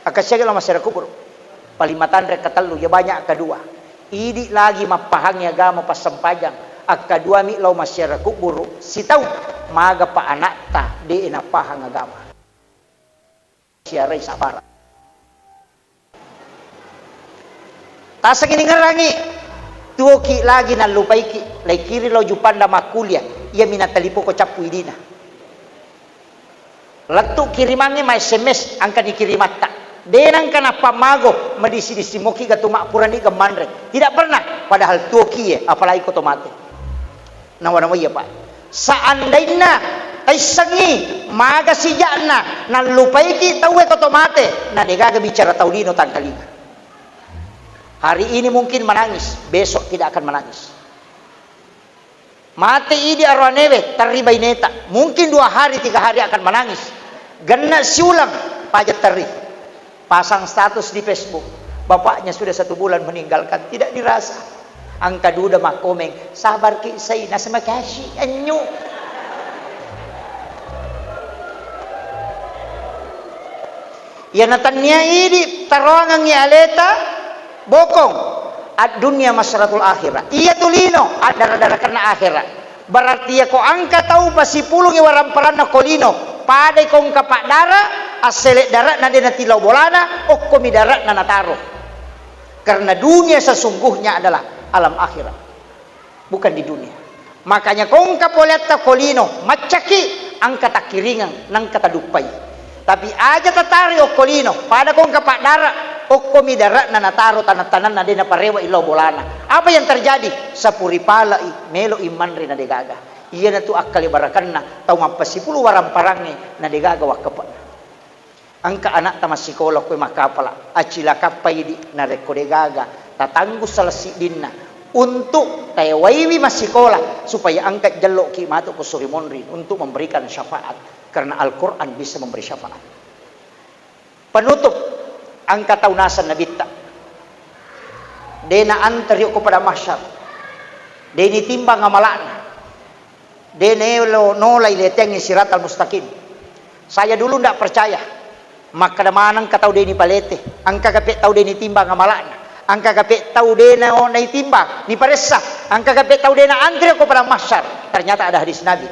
Speaker 1: Akasya gala masira ko buruk. Palimatan rek katalu ya banyak kedua. Idi lagi mapahang agama pas sempajang. Kedua mi lau masyarakat buru. Sitaw maga pa anak ta di inapahang agama. Siarai sabara. Tasang ini ngerangi. Tuoki lagi na lupaiki. Lai kiri lau jupanda makulia. Ia minatalipo ko capu idina. Letuk kirimannya ma SMS angka dikirimatta. Denang kana pamago medisi moki gatumak purani gamandre. Tidak pernah padahal tuoki apalagi ko tomate. Nawana iya Pak. Seandainya kaisangi maga sijana nan lupaiki tahu ko tomate na degaga bicara taulino tangkalina. Hari ini mungkin menangis, besok tidak akan menangis. Mati idi arwanebe terribai neta. Mungkin 2 hari 3 hari akan menangis. Gena siulang pajak terri. Pasang status di Facebook. Bapaknya sudah 1 bulan meninggalkan. Tidak dirasa. Angka duda mak komeng. Sabar ki say. Nasa makasih. Anyo. Ya natanya ini. Taruangan ni aleta. Bokong. At dunia masyaratul akhirat. Iya tulino. At darah-darah kena akhirat. Berarti ya ko angka tahu pasi pulung iwaramparan na kolino. Padai kong kapak darah. Aselet darat na din natilaw bolana o komi darat na nataro. Karena dunia sesungguhnya adalah alam akhirat, bukan di dunia. Makanya kong kapoleta kolino macaki ang katakiringan ng katadupay. Tapi aja tatari o kolino pada kong kapak darat o komi darat na nataro tanatanan na din na parewa ilaw bolana. Apa yang terjadi? Sa puripala melo imanri na degaga. Iya na tu akal ibarakan na tau mapasipulu warang parangi na degaga wakapan. Angka anak tamas sekolah ko makapala acila kapay di na rekodegaga tatanggus salasi dinna untuk tayawaiwi mas sekolah supaya angkat jalok ki mato ko surimonri untuk memberikan syafaat Karena Al-Quran bisa memberi syafaat. Penutup angka taunasan nabita. Dena antari ko pada mahsyar. Deni timbang amalana. Dene lo nolai leteng siratal mustaqim. Saya dulu ndak percaya. Maka damanang katau deni palete. Angka kapek tau deni timbang amalana. Angka kapek tau dena onai timbang ni paressa. Angka kapek tau dena antri ko pada mahsyar. Ternyata ada hadis Nabi.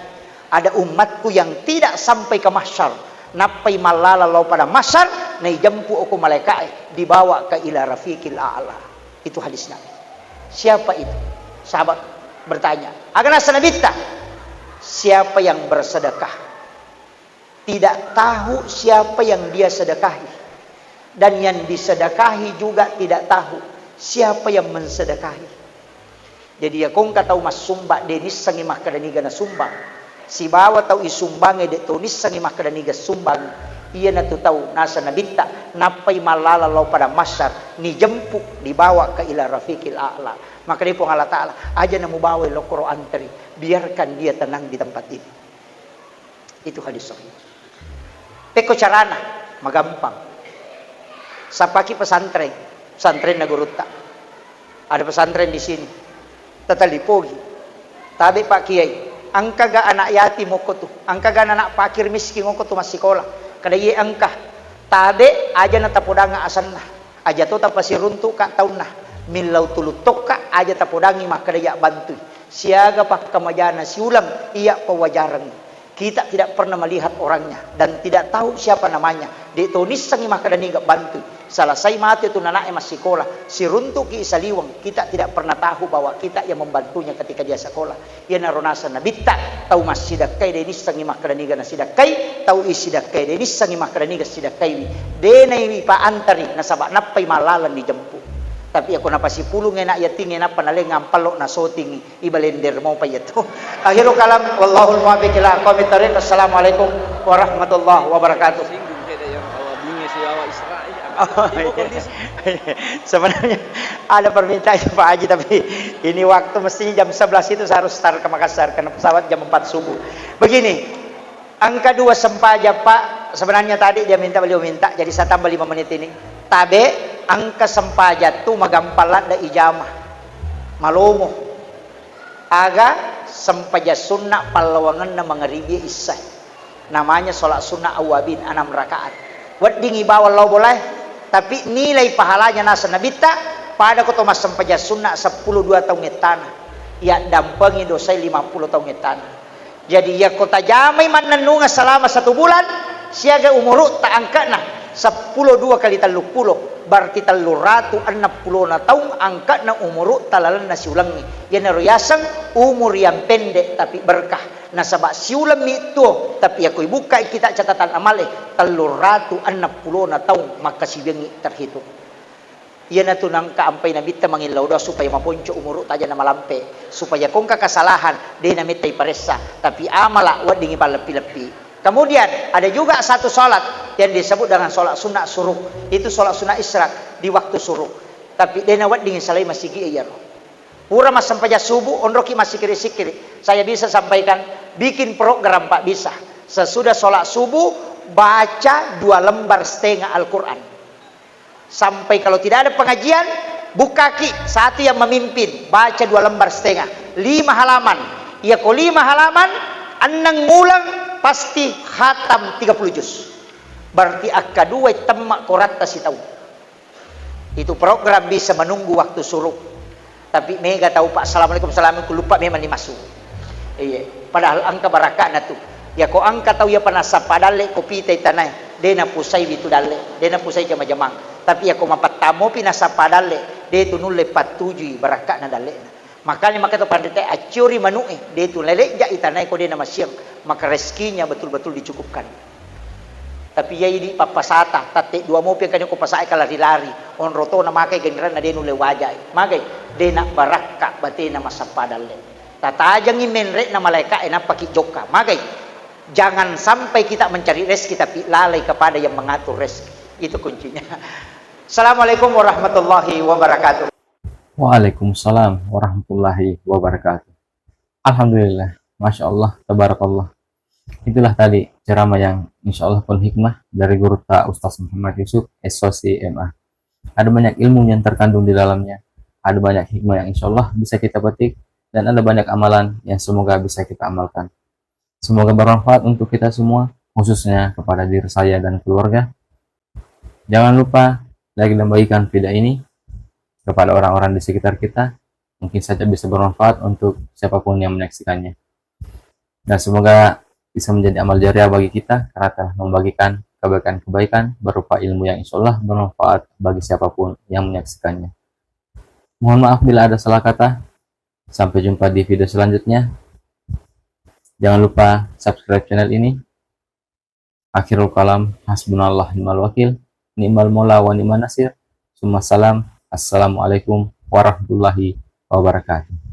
Speaker 1: Ada umatku yang tidak sampai ke mahsyar. Napai malala lau pada mahsyar. Nai jampu aku malaikat dibawa ke ila rafiqil a'la. Itu hadis Nabi. Siapa itu? Sahabat bertanya. Agana sanabita. Siapa yang bersedekah? Tidak tahu siapa yang dia sedekahi. Dan yang disedekahi juga tidak tahu siapa yang mensedekahi. Jadi ya kong katau mas sumba denis sangi makadaniga na sumbang. Si bawa tau isumbange de tonis sangi makadaniga sumbang. Iya na tu tahu nasa nabita napai malala lau pada masyar ni jempuk dibawa ke ila rafiqil a'la. Maka dia pun Allah Ta'ala aja na mubawa lo Quran teri. Biarkan dia tenang di tempat ini. Itu hadis sahih. Peko carana magampang. Sapaki pesantren na Guruta. Ada pesantren di sini. Tatalipogi. Tabi Pak Kiai, angka ga anak yatim mo ko tu. Angka ga anak pakir miskin mo ko tu mas sekolah. Kada ye angka. Tabe aja na tapodanga asanna. Aja to tapasiruntu ka taunna. Milau tulutok ka aja tapodangi maka daya bantu. Siaga pak kamajana siulang iya pewajaran. Kita tidak pernah melihat orangnya dan tidak tahu siapa namanya. Di tunis sangi maka dani gak bantu. Selesai mati itu nanaknya masih sekolah. Si runtuk ki isaliwang. Kita tidak pernah tahu bahwa kita yang membantunya ketika dia sekolah. Ia narunasa nabita. Tahu mas sidakai deni sangi maka dani gak nasidakai. Tahu isidakai deni sangi maka dani gak sidakai. Denai pa antari nasabak napai malalan dijemput. Tapi ako napasipulong nga na yating nga panaling ang palok na soting ibalender mo pa yato. Akhirul kalam wallahul muwaffiq ila aqwamit thoriq. Assalamualaikum warahmatullahi wabarakatuh. Sebenarnya ada permintaan Pak Haji, tapi ini waktu mestinya jam 11 itu saya harus start ke Makassar karena pesawat jam 4 subuh. Begini, angka 2 sempaja Pak, sebenarnya tadi beliau minta, jadi saya tambah 5 menit ini. Tabe angka sempaja tu magampalat da ijamah malomo aga sempaja sunnah palawangan na mangaribi isay namanya sholat sunnah awabin 6 rakaat wat dingi bawal lo boleh tapi nilai pahalanya nasa nabita pada kuto mas sempaja sunnah 12 tahun tanah ya dampengi dosa 50 tahun tanah. Jadi ya kota jamai mananunga selama 1 bulan siaga umurut tak angkana 10 2 kali 30 berarti 360 na taong angka na umuro talalan na siulang ni yan naruyasan umur yang pendek tapi berkah nasaba siulang itu tapi ako ibuka kita catatan amal 360 na taong makasibiang terhitung yan na ito nang kaampay na bita mangilaw daw supaya maponcho umuro taja na malampe supaya kung kakasalahan di na mitay paresa tapi amala wadingi palapi-lapi. Kemudian ada juga satu sholat yang disebut dengan sholat sunnah suruh. Itu sholat sunnah isyraq di waktu suruh. Tapi denawat dingin salai masih iya roh. Pura mas sampai subuh onroki masih kiri-kiri. Saya bisa sampaikan bikin program Pak bisa. Sesudah sholat subuh baca 2 lembar setengah Al-Quran. Sampai kalau tidak ada pengajian buka ki satu yang memimpin baca 2 lembar setengah 5 halaman. Ya kok 5 halaman anang ngulang pasti khatam 30 juz. Berarti akadua temak korata si tahu. Itu program bisa menunggu waktu suruh. Tapi mega tahu Pak assalamualaikum assalamualaikum lupa memang dimasuk. Iya. Padahal angka barakah na tu. Ya ko angka tahu ya panasa padale kopi tay tanay. Dena pusay bitu dale. Dena pusay jama jamang. Tapi ya ko mapatamo pinasa padale. De tu nulle patujui barakah na dale. Makanya maka itu pandai acuri manue dia itu lelek ja itanai ko dia nama siang maka rezekinya betul-betul dicukupkan. Tapi ya ini papasata tate 2 mopi kan ko pasai kala lari on roto na makai generan na dia nule wajai magai dena barakka batena masapadalle tatajang imenre na malaika ena paki joka magai jangan sampai kita mencari rezeki tapi lalai kepada yang mengatur rezeki itu kuncinya. Assalamualaikum warahmatullahi wabarakatuh.
Speaker 2: Waalaikumsalam warahmatullahi wabarakatuh. Alhamdulillah, Masya Allah, Tabarakallah. Itulah tadi ceramah yang insya Allah penuh hikmah dari guru ta Ustaz Muhammad Yusuf SOC MA. Ada banyak ilmu yang terkandung di dalamnya, ada banyak hikmah yang insya Allah bisa kita petik, dan ada banyak amalan yang semoga bisa kita amalkan. Semoga bermanfaat untuk kita semua, khususnya kepada diri saya dan keluarga. Jangan lupa like dan bagikan video ini kepada orang-orang di sekitar kita, mungkin saja bisa bermanfaat untuk siapapun yang menyaksikannya. Dan semoga bisa menjadi amal jariah bagi kita karena telah membagikan kebaikan-kebaikan berupa ilmu yang insya Allah bermanfaat bagi siapapun yang menyaksikannya. Mohon maaf bila ada salah kata. Sampai jumpa di video selanjutnya. Jangan lupa subscribe channel ini. Akhirul kalam, hasbunallah ni'mal wakil, ni'mal mola wa ni'man nasir. Summa salam. Assalamualaikum warahmatullahi wabarakatuh.